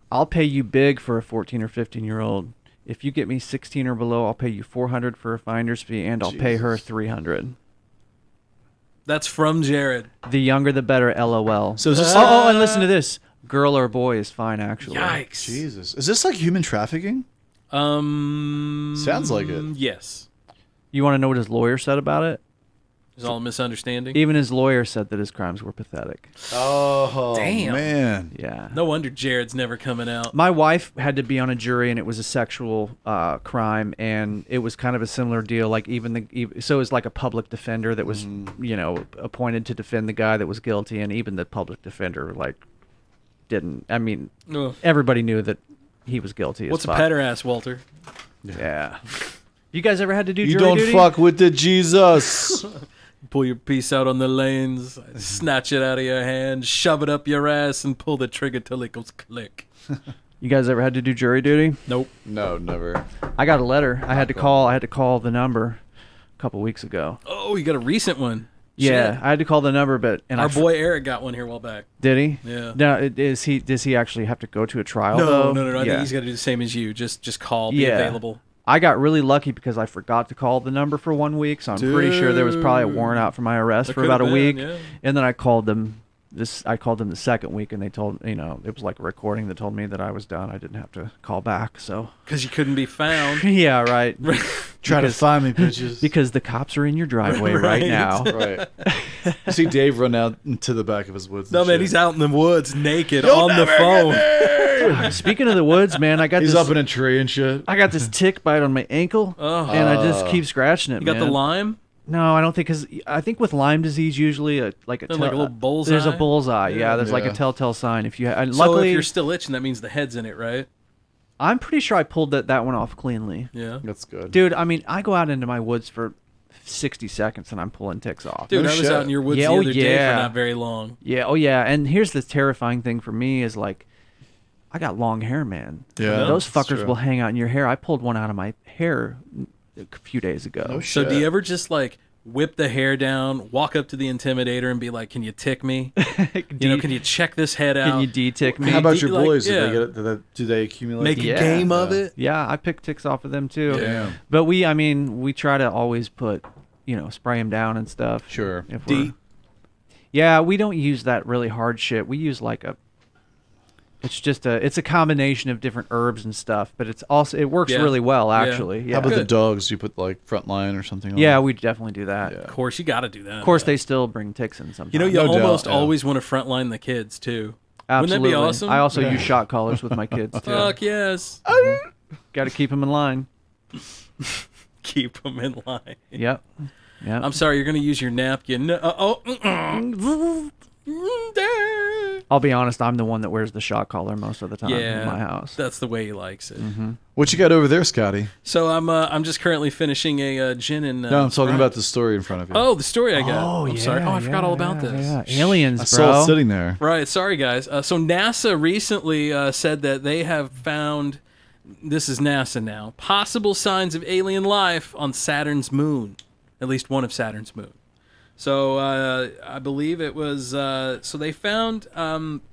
I'll pay you big for a 14 or 15-year-old. If you get me 16 or below, I'll pay you $400 for a finder's fee, and I'll pay her $300. That's from Jared. The younger, the better. LOL. So is this oh, and listen to this. Girl or boy is fine, actually. Yikes. Jesus. Is this like human trafficking? Sounds like it. Yes. You want to know what his lawyer said about it? It's all a misunderstanding. Even his lawyer said that his crimes were pathetic. Oh, Damn. man. Yeah. No wonder Jared's never coming out. My wife had to be on a jury, and it was a sexual crime, and it was kind of a similar deal. Like so it was like a public defender that was, appointed to defend the guy that was guilty, and even the public defender didn't. I mean, Ugh. everybody knew that he was guilty. What's as a fuck. pederast, Walter? Yeah. You guys ever had to do You jury don't duty? fuck with the Jesus. Pull your piece out on the lanes, snatch it out of your hand, shove it up your ass, and pull the trigger till it goes click. You guys ever had to do jury duty? Nope. No, never. I got a letter. I had to call the number a couple weeks ago. Oh, you got a recent one. Yeah, Shit. I had to call the number, but Our boy Eric got one here a while back. Did he? Yeah. Now, does he actually have to go to a trial? No, though? no. I Yeah. think he's got to do the same as you. Just call, be available. I got really lucky because I forgot to call the number for 1 week, so I'm pretty sure there was probably a warrant out for my arrest There for about a could've week. been, yeah. And then I called them. I called them the second week, and they told it was like a recording that told me that I was done. I didn't have to call back. So Because you couldn't be found. yeah, right. Try to find me, bitches. Because the cops are in your driveway right now. Right. You see Dave run out into the back of his woods. No, and man, shit. he's out in the woods naked You'll on the never phone. God, speaking of the woods, man, I got He's this. up in a tree and shit. I got this tick bite on my ankle, and I just keep scratching it. You got the man. Lyme? No, I don't think, because I think with Lyme disease usually There's like a little bullseye? There's a bullseye. Yeah, there's like a Yeah. telltale sign. If you So luckily, if you're still itching, that means the head's in it, right? I'm pretty sure I pulled that one off cleanly. Yeah. That's good. Dude, I mean, I go out into my woods for 60 seconds and I'm pulling ticks off. Dude, No I was shit. out in your woods Yeah, the oh, other day yeah. for not very long. Yeah, oh yeah. And here's the terrifying thing for me is like, I got long hair, man. Yeah, Those that's fuckers true. will hang out in your hair. I pulled one out of my hair a few days ago. No So do shit. you ever just like whip the hair down, walk up to the intimidator and be like, can you tick me? Can you check this head out? Can you de-tick me? How about your Like, boys? yeah. Do they accumulate? Make a Yeah. game of it? Yeah, I pick ticks off of them too. Damn. But we try to always put, spray them down and stuff. Sure. If we're- Deep. Yeah, we don't use that really hard shit. We use it's a combination of different herbs and stuff, but it works Yeah. really well Yeah. actually. Yeah. How about the Good. dogs? You put like Frontline or something on? Yeah, we definitely do that. Of course, you got to do that. Of course, they still bring ticks in sometimes. You No doubt, almost yeah. always want to frontline the kids too. Absolutely. Wouldn't that be awesome? I also use shot collars with my kids too. Fuck yes. Got to keep them in line. Keep them in line. Yep. Yep. I'm sorry, you're going to use your napkin. I'll be honest, I'm the one that wears the shot collar most of the time in my house. That's the way he likes it. What you got over there, Scotty? So I'm just currently finishing a gin and. No, I'm talking Sprite. about the story in front of you. Oh, the story I got. Oh, I'm sorry. yeah, Oh, I forgot yeah, all about yeah, this. yeah. Aliens, I bro. saw it sitting there. Right. Sorry, guys. So NASA recently said that they have found. This is NASA now. Possible signs of alien life on Saturn's moon. At least one of Saturn's moon. So I believe it was. So they found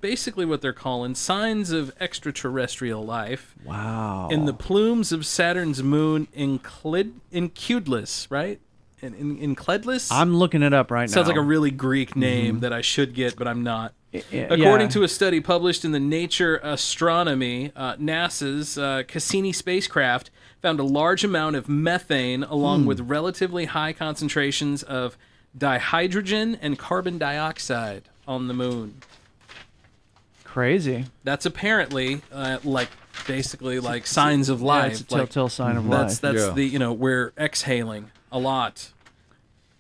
basically what they're calling signs of extraterrestrial life. Wow. In the plumes of Saturn's moon Enceladus, right? Enceladus. I'm looking it up right now. Sounds like a really Greek name that I should get, but I'm not. Yeah. According to a study published in the Nature Astronomy, NASA's Cassini spacecraft found a large amount of methane along with relatively high concentrations of dihydrogen and carbon dioxide on the moon. Crazy. That's apparently basically signs of life. It's a telltale sign of life. That's we're exhaling a lot.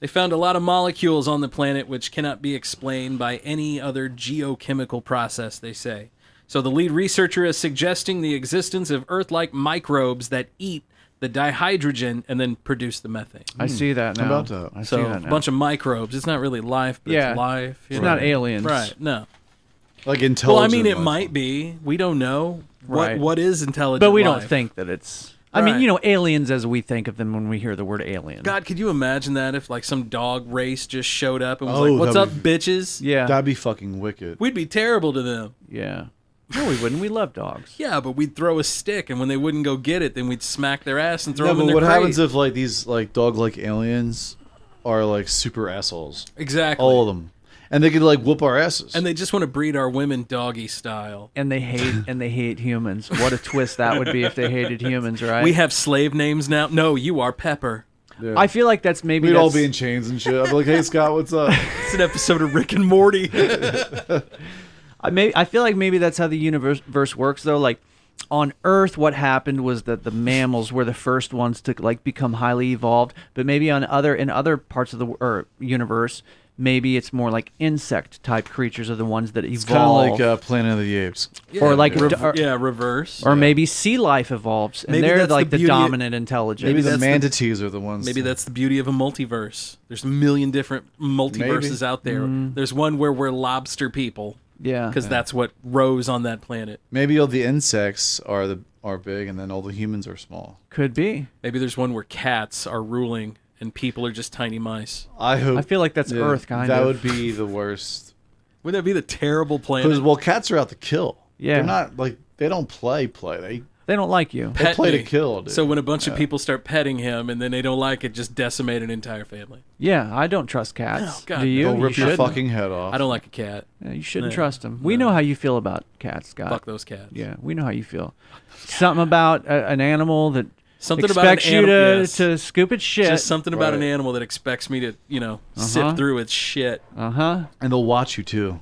They found a lot of molecules on the planet which cannot be explained by any other geochemical process, they say. So the lead researcher is suggesting the existence of Earth-like microbes that eat the dihydrogen and then produce the methane. I see that now. How about that? I see that now. A bunch of microbes. It's not really life, but it's life. It's not aliens. Right, no. Like intelligent. Well, I mean, it life. might be. We don't know. Right. What is intelligent But we life? don't think that it's... I mean, aliens as we think of them when we hear the word alien. God, could you imagine that if some dog race just showed up and was Oh, "What's up, that'd bitches?" Yeah. That'd be fucking wicked. We'd be terrible to them. Yeah. No, we wouldn't. We love dogs. Yeah, but we'd throw a stick, and when they wouldn't go get it, then we'd smack their ass and throw No, them in but their what crate. happens if these dog-like aliens are super assholes? Exactly. All of them. And they could whoop our asses. And they just want to breed our women doggy style. And they hate humans. What a twist that would be if they hated humans, right? We have slave names now. No, you are Pepper. Yeah. I feel like that's maybe We'd all be in chains and shit. I'd be like, "Hey Scott, what's up?" It's an episode of Rick and Morty. I feel like maybe that's how the universe works, though. Like on Earth, what happened was that the mammals were the first ones to become highly evolved. But maybe in other parts of the universe, maybe it's more like insect type creatures are the ones that evolve. It's kind of like Planet of the Apes. Yeah, or reverse. Or maybe sea life evolves, and Maybe they're that's like the the beauty- dominant intelligence. Maybe the manatees are the ones. Maybe that's the beauty of a multiverse. There's a million different multiverses out there. There's one where we're lobster people. Yeah. Because that's what rose on that planet. Maybe all the insects are big, and then all the humans are small. Could be. Maybe there's one where cats are ruling and people are just tiny mice. I feel like that's Earth, kind of. That would be the worst. Would that be the terrible planet? Because cats are out to kill. Yeah. They're not they don't play. They don't like you. They play to kill, dude. So when a bunch of people start petting him and then they don't like it, just decimate an entire family. Yeah, I don't trust cats. Oh, God. Do you? They'll rip You your shouldn't. fucking head off. I don't like a cat. Yeah, you shouldn't trust them. We know how you feel about cats, Scott. Fuck those cats. Yeah, we know how you feel. Something about an animal that Something about an expects you animal, yes. to scoop its shit. Just something about an animal that expects me to, sift through its shit. Uh-huh. And they'll watch you too.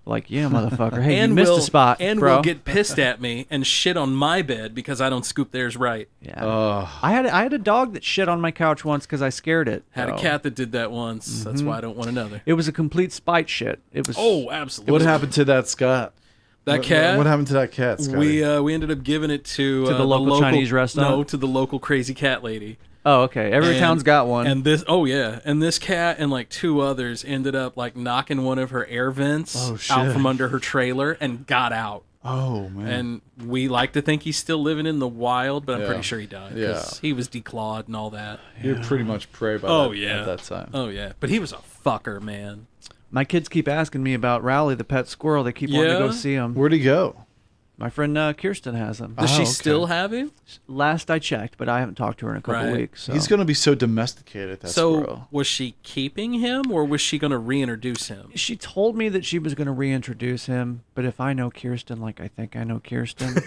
Like, yeah, motherfucker. Hey, and you missed will, a spot, and bro. will get pissed at me and shit on my bed because I don't scoop theirs right. Yeah. I had a dog that shit on my couch once because I scared it. Had a cat that did that once. That's why I don't want another. It was a complete spite shit. It was. Oh, absolutely. What happened to that Scott? That cat? What happened to that cat, Scott? We ended up giving it to the local Chinese restaurant? No, to the local crazy cat lady. Oh, okay. Every town's got one. And this cat and two others ended up knocking one of her air vents out from under her trailer and got out. Oh man! And we like to think he's still living in the wild, but I'm Yeah. pretty sure he died. Yeah. He was declawed and all that. You're pretty much prey by at that time. Oh yeah, but he was a fucker, man. My kids keep asking me about Rowley, the pet squirrel. They keep wanting to go see him. Where'd he go? My friend Kirsten has him. Does she still have him? Last I checked, but I haven't talked to her in a couple weeks. So. He's going to be so domesticated, that squirrel. Was she keeping him, or was she going to reintroduce him? She told me that she was going to reintroduce him, but if I know Kirsten like I think I know Kirsten,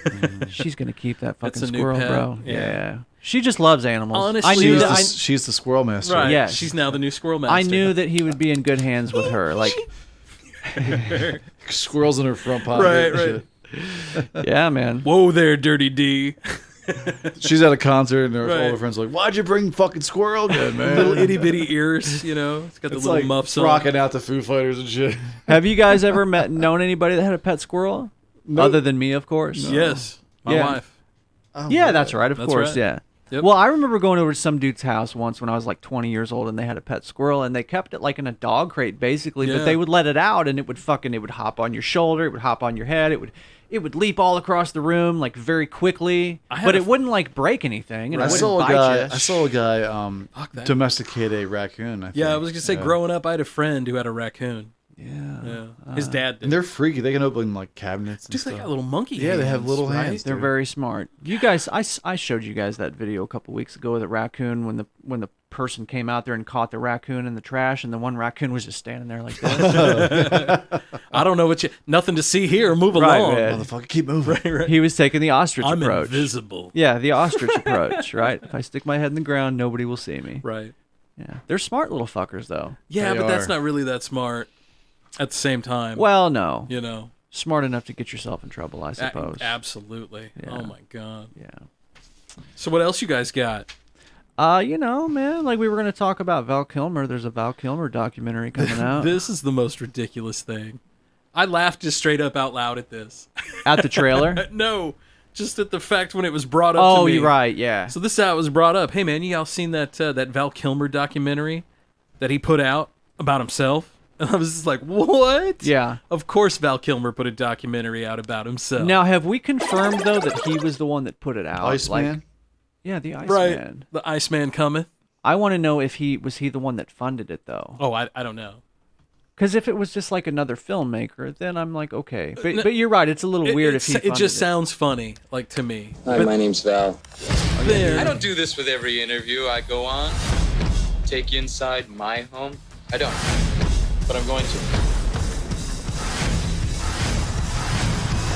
she's going to keep that fucking That's a new squirrel, pet. bro. Yeah. She just loves animals. Honestly, I knew she's the squirrel master. Right. Yes. She's now the new squirrel master. I knew that he would be in good hands with her. Like squirrels in her front pocket. Right. Yeah, man. Whoa there, Dirty D. She's at a concert and all Right. her friends are like, "Why'd you bring fucking squirrel again, man?" Little itty bitty ears, It's got the It's little like muffs on. rocking out the Foo Fighters and shit. Have you guys ever known anybody that had a pet squirrel? No. Other than me, of course. Yes, my wife. Oh, Yeah, man. that's right. Of That's course, right. yeah. Well, I remember going over to some dude's house once when I was like 20 years old, and they had a pet squirrel, and they kept it like in a dog crate, basically. Yeah. But they would let it out, and it would hop on your shoulder, it would hop on your head, it would leap all across the room like very quickly, but it wouldn't like break anything, and it wouldn't bite you. I saw a guy domesticate a raccoon. I was gonna say, growing up, I had a friend who had a raccoon. Yeah. His dad did. And they're freaky. They can open like cabinets. Dude, they got little monkey hands. Yeah, they have little hands. They're very smart. You guys, I showed you guys that video a couple weeks ago of the raccoon when the person came out there and caught the raccoon in the trash, and the one raccoon was just standing there like this. I don't know nothing to see here. Move along, motherfucker. Keep moving. Right. He was taking the ostrich I'm approach. invisible. Yeah, the ostrich approach. Right. If I stick my head in the ground, nobody will see me. Right. Yeah, they're smart little fuckers though. Yeah, but that's not really that smart. At the same time. Well, no. You know. Smart enough to get yourself in trouble, I suppose. Absolutely. Yeah. Oh my God. Yeah. So what else you guys got? Man, like we were going to talk about Val Kilmer. There's a Val Kilmer documentary coming out. This is the most ridiculous thing. I laughed just straight up out loud at this. At the trailer? No. Just at the fact when it was brought up to me. Oh, you're right, yeah. So this is how it was brought up. Hey man, you all seen that Val Kilmer documentary that he put out about himself? And I was just like, what? Yeah. Of course Val Kilmer put a documentary out about himself. Now, have we confirmed, though, that he was the one that put it out? Iceman? Yeah, the Iceman. Right. The Iceman cometh. I want to know if he was the one that funded it, though. Oh, I don't know. Because if it was just like another filmmaker, then I'm like, okay. But you're right, it's a little weird if he funded it. just sounds funny, like to me. Hi, my name's Val. There. I don't do this with every interview I go on. Take you inside my home. I don't. But I'm going to.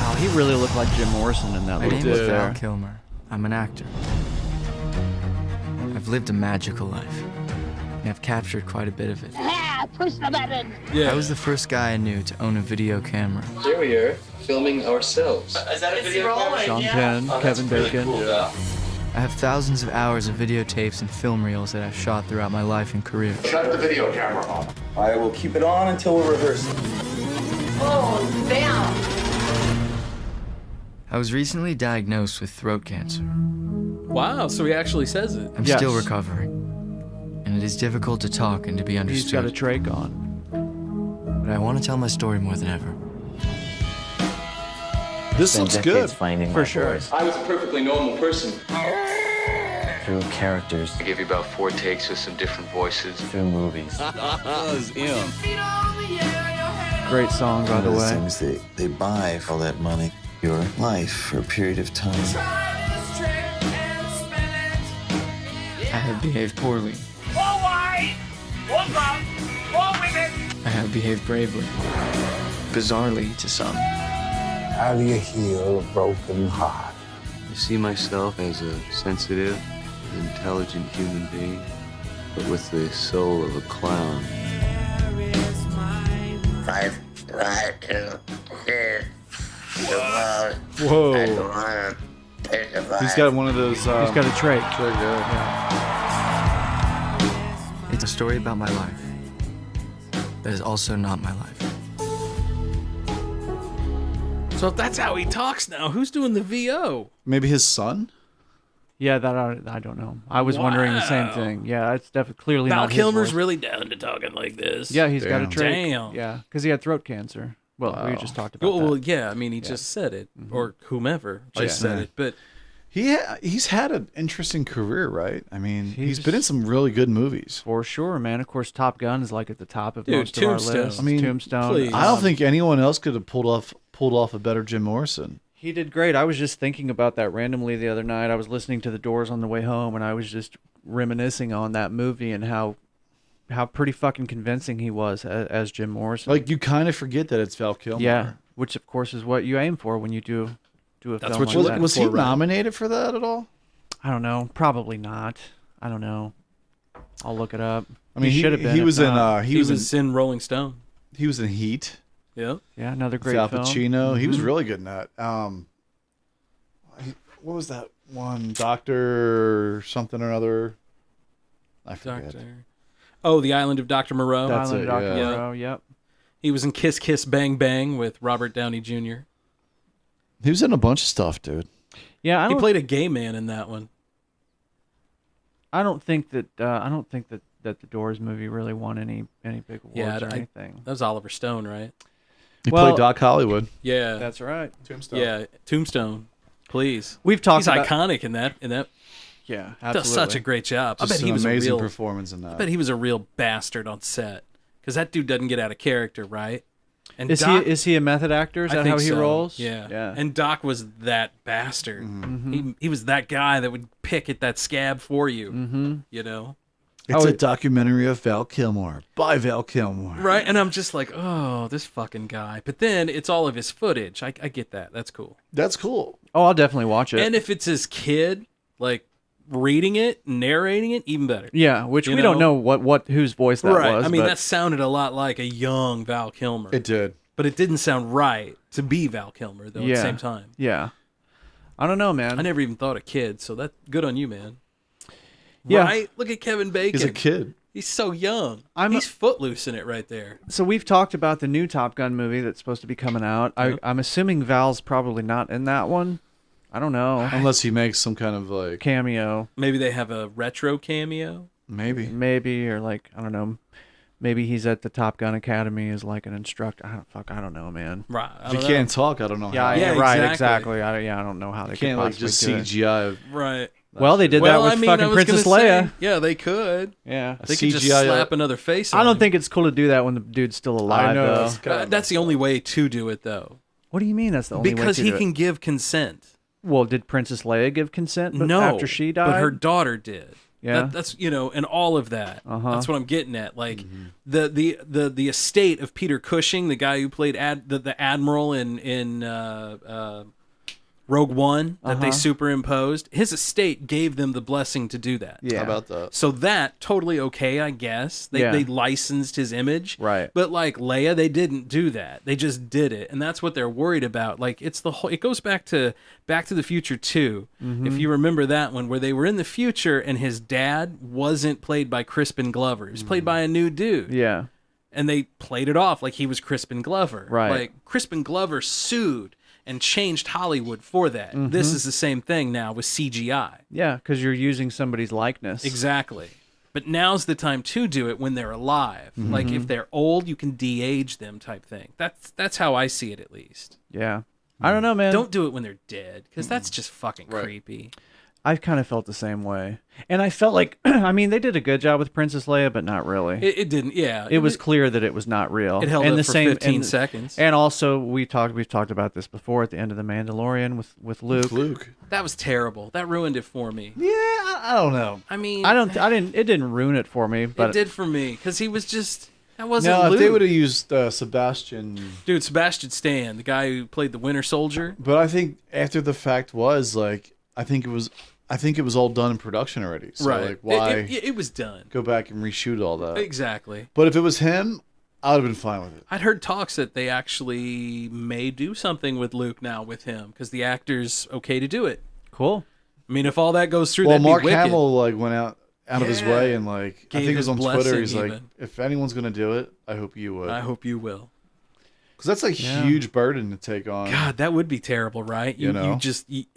Wow, he really looked like Jim Morrison in that My little name is bit Val there. Kilmer. I'm an actor. I've lived a magical life, and I've captured quite a bit of it. Push the button. I was the first guy I knew to own a video camera. Here we are, filming ourselves. Is that a video camera? Sean Penn, Kevin Bacon. Really cool. I have thousands of hours of videotapes and film reels that I've shot throughout my life and career. Shut the video camera off. I will keep it on until we're rehearsing. Oh, damn. I was recently diagnosed with throat cancer. Wow, so he actually says it. I'm still recovering, and it is difficult to talk and to be understood. He's got a trach on. But I want to tell my story more than ever. This looks good. For sure. I was a perfectly normal person. Through characters. I gave you about 4 takes with some different voices. Through movies. Great song, by the way. Things they buy for all that money. Your life for a period of time. I have behaved poorly. All white, all black, all women. I have behaved bravely. Bizarrely to some. How do you heal a broken heart? I see myself as a sensitive, intelligent human being, but with the soul of a clown. 5, 2, 3. Whoa. He's got one of those. He's got a trach. It's a story about my life. That is also not my life. So if that's how he talks now, who's doing the VO? Maybe his son? Yeah, that I don't know. I was wondering the same thing. Yeah, it's definitely clearly Val not his Kilmer's voice. really down to talking like this. Yeah, he's got a trach. Damn. Yeah, because he had throat cancer. Well, we just talked about Well, that. yeah, I mean, he just said it, or whomever just said it. But he's had an interesting career, right? I mean, he's been in some really good movies. For sure, man. Of course, Top Gun is like at the top of Dude, most of our Tombstone. lists. I mean, Tombstone. please. I don't think anyone else could have pulled off a better Jim Morrison. He did great. I was just thinking about that randomly the other night. I was listening to The Doors on the way home, and I was just reminiscing on that movie and how pretty fucking convincing he was as Jim Morrison. Like, you kind of forget that it's Val Kilmer. Yeah, which of course is what you aim for when you do a That's film what like that. was he nominated for that at all? I don't know. Probably not. I don't know. I'll look it up. I mean, he should have been. He was in. He was in Rolling Stone. He was in Heat. Yeah. Yeah, another great Al film. Pacino. He was Mhm. really good in that. What was that one? Doctor something or other. I forget. Oh, The Island of Dr. Moreau. That's Island it, of Dr. yeah. Moreau, yep. He was in Kiss Kiss Bang Bang with Robert Downey Jr. He was in a bunch of stuff, dude. Yeah, He played a gay man in that one. I don't think that the Doors movie really won any big awards or anything. That was Oliver Stone, right? He played Doc Hollywood. Yeah, that's right. Tombstone. Yeah, Tombstone. Please, we've talked. He's iconic in that. Yeah, absolutely. Does such a great job. Just I bet he was an amazing a real performance in that. I bet he was a real bastard on set because that dude doesn't get out of character, right? And is he a method actor? Is I that think how he so. rolls? Yeah. And Doc was that bastard. Mm-hmm. He was that guy that would pick at that scab for you. Mm-hmm. You know. It's a documentary of Val Kilmer by Val Kilmer. Right, and I'm just like, oh, this fucking guy. But then it's all of his footage. I get that. That's cool. That's cool. Oh, I'll definitely watch it. And if it's his kid, like reading it, narrating it, even better. Yeah, which we don't know what whose voice that was. I mean, but that sounded a lot like a young Val Kilmer. It did. But it didn't sound right to be Val Kilmer, though, at the same time. Yeah. I don't know, man. I never even thought of kid, so that's good on you, man. Yeah. Right? Look at Kevin Bacon. He's a kid. He's so young. He's footloose in it right there. So we've talked about the new Top Gun movie that's supposed to be coming out. I'm assuming Val's probably not in that one. I don't know. Unless he makes some kind of like cameo. Maybe they have a retro cameo. Maybe, or like, I don't know. Maybe he's at the Top Gun Academy as like an instructor. I don't know, man. Right. If he can't talk, I don't know how. Yeah, right, exactly. I don't know how they can't could like possibly just do it. CGI. Right. Well, they did that with fucking Princess Leia. Yeah, they could. Yeah. They could just slap another face on I don't him. think it's cool to do that when the dude's still alive, though. That's the only way to do it, though. What do you mean that's the only way to do it? Because he can give consent. Well, did Princess Leia give consent No, after she died? but her daughter did. Yeah. That's and all of that. Uh-huh. That's what I'm getting at. Like the estate of Peter Cushing, the guy who played the admiral in Rogue One that they superimposed, his estate gave them the blessing to do that. Yeah. How about that? So that totally okay, I guess. They licensed his image. Right. But like Leia, they didn't do that. They just did it. And that's what they're worried about. Like it's the whole it goes back to the Future 2. Mm-hmm. If you remember that one, where they were in the future and his dad wasn't played by Crispin Glover. He was played by a new dude. Yeah. And they played it off like he was Crispin Glover. Right. Like Crispin Glover sued and changed Hollywood for that. Mhm. This is the same thing now with CGI. Yeah, because you're using somebody's likeness. Exactly. But now's the time to do it when they're alive. Mhm. Like if they're old, you can de-age them type thing. That's how I see it at least. Yeah. I don't know, man. Don't do it when they're dead because that's just fucking creepy. I kind of felt the same way. And I felt like, I mean, they did a good job with Princess Leia, but not really. It didn't, yeah. It was clear that it was not real. It held and up the for same, 15 and, seconds. And also, we've talked about this before at the end of The Mandalorian with Luke. That was terrible. That ruined it for me. Yeah, I don't know. I mean, it didn't ruin it for me, but it did for me because he was just that wasn't Now, Luke. if they would have used Sebastian, Dude, Sebastian Stan, the guy who played the Winter Soldier. but I think after the fact was like I think it was all done in production already. So Right. like why It was done. go back and reshoot all that? Exactly. But if it was him, I would have been fine with it. I'd heard talks that they actually may do something with Luke now with him because the actor's okay to do it. Cool. I mean, if all that goes through, Well, that'd Mark be wicked. Hamill like went out of his way and like I Gave think it was his on Twitter. blessing He's like, even. if anyone's gonna do it, I hope you would. I hope you will. Because that's a huge burden to take on. God, that would be terrible, right? You know?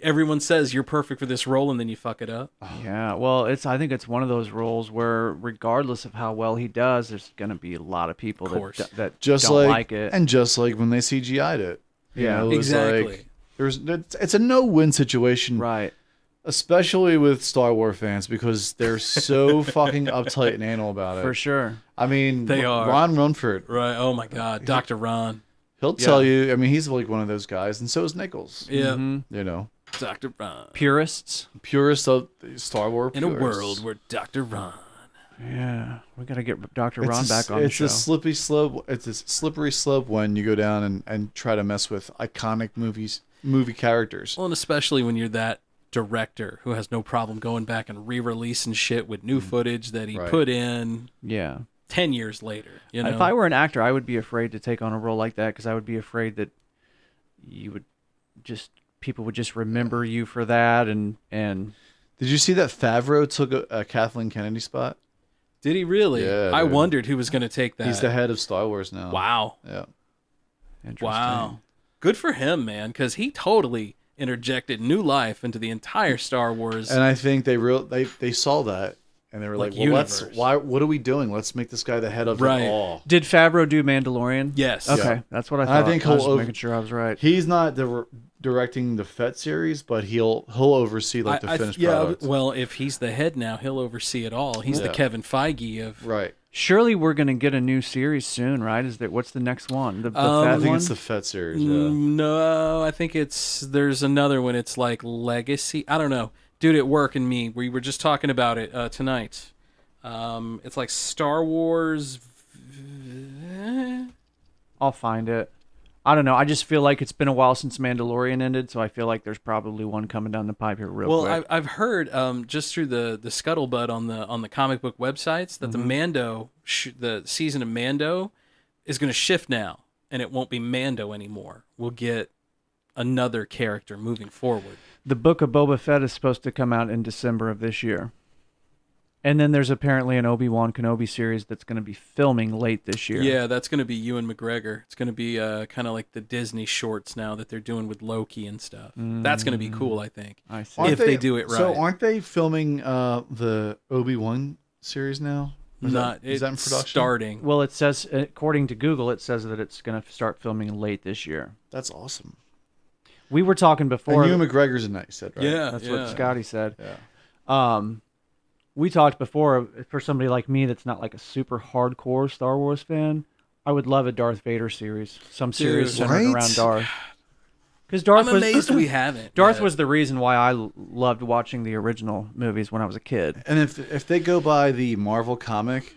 Everyone says you're perfect for this role, and then you fuck it up. Yeah, well, I think it's one of those roles where, regardless of how well he does, there's going to be a lot of people that just don't like it. And just like when they CGI'd it. You Yeah. know, it was Exactly. Like, it's a no-win situation. Right. Especially with Star Wars fans because they're so fucking uptight and anal about it. For sure. I mean, They are. Ron Runford. Right. Oh my God, Dr. Ron. He'll tell you. I mean, he's like one of those guys, and so is Nichols. Yeah. You know, Dr. Ron. Purists. Purists of Star Wars. In a purists. world where Dr. Ron. Yeah, we got to get Dr. Ron back on the show. It's a slippery slope. It's a slippery slope when you go down and try to mess with iconic movie characters. Well, and especially when you're that director who has no problem going back and re-releasing shit with new footage that he put in. Yeah. 10 years later, you know. If I were an actor, I would be afraid to take on a role like that because I would be afraid that people would just remember you for that. And did you see that Favreau took a Kathleen Kennedy spot? Did he really? Yeah, I dude. wondered who was going to take that. He's the head of Star Wars now. Wow. Yeah. Interesting. Wow. Good for him, man, because he totally interjected new life into the entire Star Wars. And I think they saw that and they were Like like, well, what are we doing? Let's make this guy the head of it all. Did Favreau do Mandalorian? Yes. Okay, Yeah. that's what I And thought. I think I was he'll making sure I was right. He's not directing the Fett series, but he'll oversee like the finished product. Well, if he's the head now, he'll oversee it all. He's the Yeah. Kevin Feige of Right. Surely we're going to get a new series soon, right? What's the next one? The Fett I think one? it's the Fett series. Yeah. No, I think there's another one. It's like Legacy. I don't know, dude. At work and me, we were just talking about it tonight. It's like Star Wars. I'll find it. I don't know. I just feel like it's been a while since Mandalorian ended, so I feel like there's probably one coming down the pipe here real quick. Well, I've heard just through the scuttlebutt on the comic book websites that the Mando the season of Mando is going to shift now, and it won't be Mando anymore. We'll get another character moving forward. The Book of Boba Fett is supposed to come out in December of this year. And then there's apparently an Obi-Wan Kenobi series that's going to be filming late this year. Yeah, that's going to be Ewan McGregor. It's going to be kind of like the Disney shorts now that they're doing with Loki and stuff. That's going to be cool, I think. I see. If they do it right. So aren't they filming the Obi-Wan series now? Is that in production? Starting. Well, it says, according to Google, it says that it's going to start filming late this year. That's awesome. We were talking before. And Ewan McGregor's in that, you said, right? Yeah, That's what Scotty said. Yeah. We talked before, for somebody like me that's not like a super hardcore Star Wars fan, I would love a Darth Vader series. Some series centered around Darth. Because Darth I'm amazed we haven't. Darth was the reason why I loved watching the original movies when I was a kid. And if they go by the Marvel comic,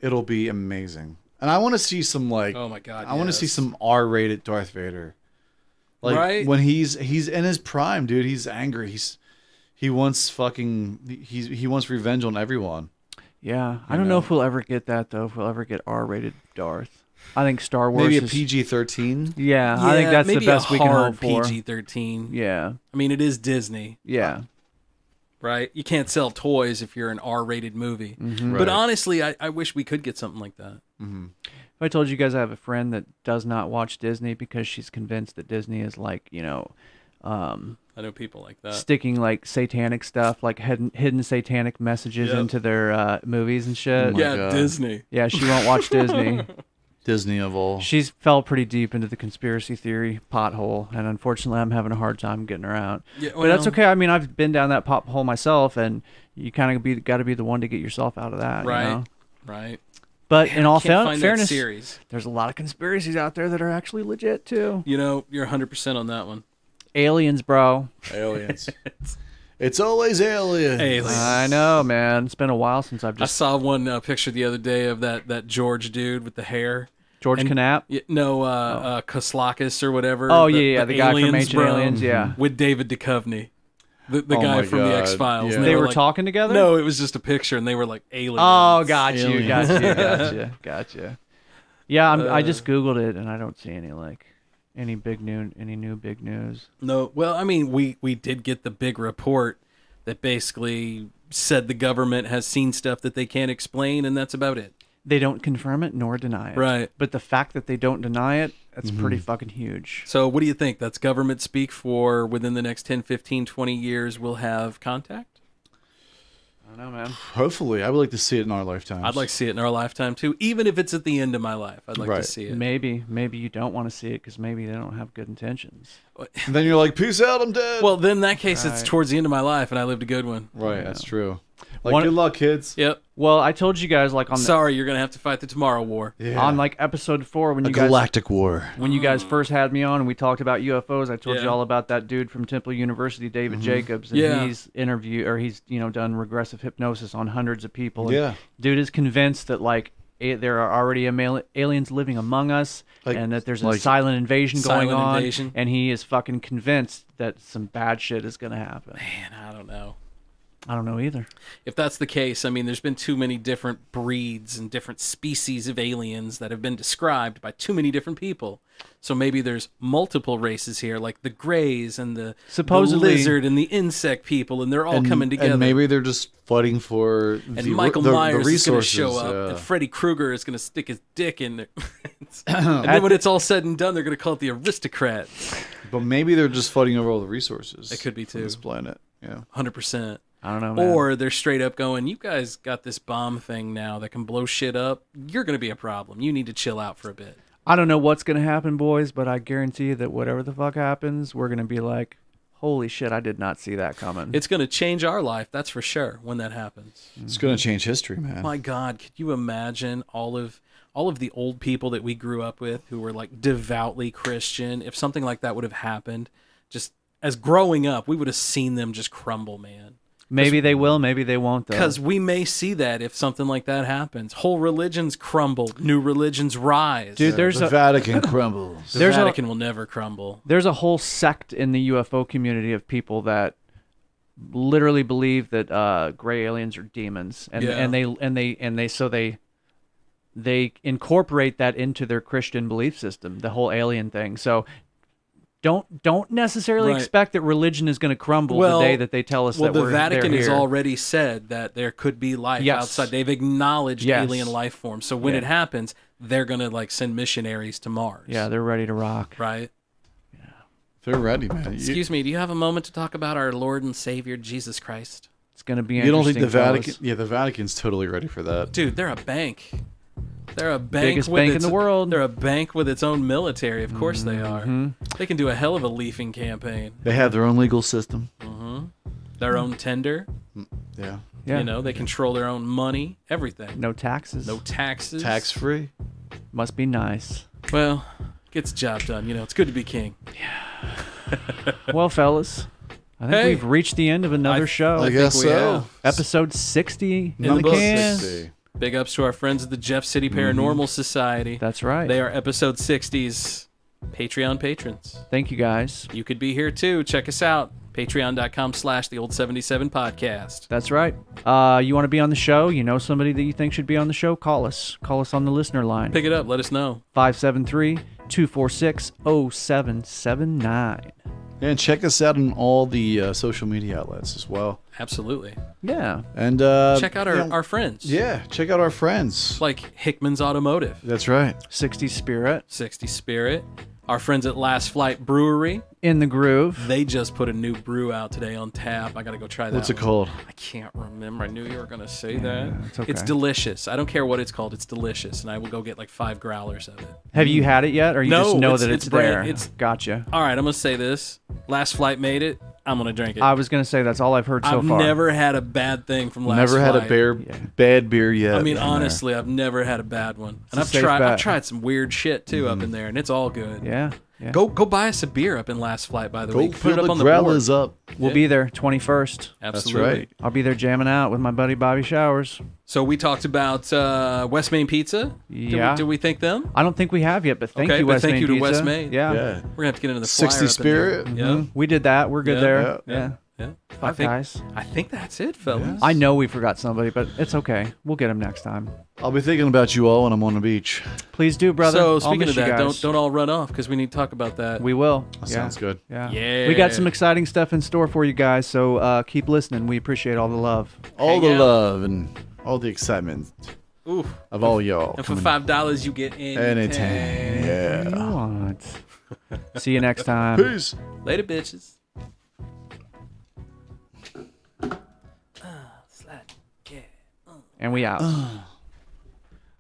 it'll be amazing. And I want to see some oh my God, I want to see some R-rated Darth Vader. Like right? when he's in his prime, dude. He's angry. He wants revenge on everyone. Yeah, I don't know if we'll ever get that though. If we'll ever get R-rated Darth, I think Star Wars maybe a is PG-13. Yeah, I think that's the best we can hope for. PG-13. Yeah, I mean it is Disney. Yeah, right. You can't sell toys if you're an R-rated movie. Right. But honestly, I wish we could get something like that. If I told you guys I have a friend that does not watch Disney because she's convinced that Disney is like I know people like that. Sticking like satanic stuff, like hidden satanic messages into their movies and shit. Oh God. Disney. Yeah, she won't watch Disney. Disney of all. She's fell pretty deep into the conspiracy theory pothole, and unfortunately, I'm having a hard time getting her out. Yeah, but that's okay. I mean, I've been down that pothole myself, and you kind of got to be the one to get yourself out of that. Right. You know? Right. But in all fairness, series. There's a lot of conspiracies out there that are actually legit too. You know, you're 100% on that one. Aliens, bro. Aliens. It's always aliens. I know, man. It's been a while since I saw one picture the other day of that George dude with the hair. George Knapp? Koslakis or whatever. Oh, yeah, the guy from Ancient Aliens, yeah. With David Duchovny. The guy from the X-Files. Yeah. They were talking together? No, it was just a picture, and they were like aliens. Oh, got you. Yeah, I just Googled it, and I don't see any new big news. No, well, I mean, we did get the big report that basically said the government has seen stuff that they can't explain, and that's about it. They don't confirm it nor deny it. Right. But the fact that they don't deny it, that's pretty fucking huge. So what do you think? That's government speak for within the next 10, 15, 20 years we'll have contact? I don't know, man. Hopefully. I would like to see it in our lifetime. I'd like to see it in our lifetime, too. Even if it's at the end of my life, I'd like to see it. Maybe you don't want to see it because maybe they don't have good intentions. And then you're like, peace out, I'm dead. Well, then in that case, it's towards the end of my life, and I lived a good one. Right, that's true. Like, good luck, kids. Yep. Well, I told you guys like on. Sorry, you're gonna have to fight the Tomorrow War. Yeah. On like episode 4 when you guys galactic war. When you guys first had me on and we talked about UFOs, I told you all about that dude from Temple University, David Jacobs, and he's done regressive hypnosis on hundreds of people. Yeah. Dude is convinced that like there are already aliens living among us, and that there's a silent invasion going on, and he is fucking convinced that some bad shit is gonna happen. Man, I don't know. I don't know either. If that's the case, I mean, there's been too many different breeds and different species of aliens that have been described by too many different people. So maybe there's multiple races here, like the Greys and the lizard and the insect people, and they're all coming together. And maybe they're just fighting for and Michael Myers the is going to resources. show up, and Freddy Krueger is going to stick his dick in there. And then when it's all said and done, they're going to call it the Aristocrats. But maybe they're just fighting over all the resources. It could be too. This planet. Yeah. 100%. I don't know, man. Or they're straight up going, you guys got this bomb thing now that can blow shit up. You're going to be a problem. You need to chill out for a bit. I don't know what's going to happen, boys, but I guarantee you that whatever the fuck happens, we're going to be like, holy shit, I did not see that coming. It's going to change our life, that's for sure, when that happens. It's going to change history, man. My God, could you imagine all of the old people that we grew up with who were like devoutly Christian? If something like that would have happened, just as growing up, we would have seen them just crumble, man. Maybe they will, maybe they won't, though. Because we may see that if something like that happens. Whole religions crumble, new religions rise. Dude, there's the Vatican crumbles. The Vatican will never crumble. There's a whole sect in the UFO community of people that literally believe that gray aliens are demons, and they incorporate that into their Christian belief system, the whole alien thing. So don't necessarily expect that religion is going to crumble the day that they tell us that the we're Vatican they're has here. already said that there could be life outside. They've acknowledged alien life forms. So when it happens, they're going to like send missionaries to Mars. Yeah, they're ready to rock. Right? They're ready, man. Excuse me, do you have a moment to talk about our Lord and Savior Jesus Christ? It's going to be You don't think interesting, the Vatican? fellas. Yeah, the Vatican's totally ready for that. Dude, they're a bank. They're a bank. Biggest bank in the world. They're a bank with its own military. Of course they are. They can do a hell of a leafing campaign. They have their own legal system. Their own tender. Yeah. You know, they control their own money, everything. No taxes. No taxes. Tax free. Must be nice. Well, gets the job done. You know, it's good to be king. Well, fellas, I think we've reached the end of another show. I guess so. Episode 60 In in the the books. can. 60. Big ups to our friends at the Jeff City Paranormal Society. That's right. They are episode 60's Patreon patrons. Thank you, guys. You could be here too. Check us out. Patreon.com/the old 77podcast. That's right. You want to be on the show? You know somebody that you think should be on the show? Call us. Call us on the listener line. Pick it up. Let us know. 573-246-0779. And check us out on all the social media outlets as well. Absolutely. Yeah. And check out our friends. Yeah, check out our friends. Like Hickman's Automotive. That's right. 60 Spirit. 60 Spirit. Our friends at Last Flight Brewery. In the Groove. They just put a new brew out today on tap. I got to go try that. What's it one. called? I can't remember. I knew you were going to say that. It's okay. It's delicious. I don't care what it's called. It's delicious. And I will go get like 5 growlers of it. Have you had it yet, or you No, just know it's- that it's it's brand- there? it's- Gotcha. All right, I'm going to say this. Last Flight made it. I'm going to drink it. I was going to say that's all I've heard so I've far. never had a bad thing from Last Never Flight. had a bad beer yet. I mean, from there. honestly, I've never had a bad one. And a I've safe tried bet. I've tried some weird shit too up in there, and it's all good. Yeah. Yeah. Go buy us a beer up in Last Flight, by the way. Go You can put it fill up the on the board. growlers up. We'll be there 21st. Absolutely. right. I'll be there jamming out with my buddy Bobby Showers. So we talked about West Main Pizza. Yeah. Do we thank them? I don't think we have yet, but thank Okay, you, but West thank Main you to Pizza. West Main. Yeah. Yeah. We're gonna have to get into the flyer 60 up in there. Spirit. Yeah. We did that. We're good Yeah, there. yeah. Yeah. Fuck, guys. I think that's it, fellas. I know we forgot somebody, but it's okay. We'll get him next time. I'll be thinking about you all when I'm on the beach. Please do, brother. So I'll speaking miss of you that, guys. don't all run off because we need to talk about that. We will. That Yeah. sounds good. Yeah. Yeah. We got some exciting stuff in store for you guys, so keep listening. We appreciate all the love. All Hang the out. love and all the excitement Ooh. of all y'all. And for coming $5, you get anytime. Yeah. You want. See you next time. Peace. Later, bitches. And we out.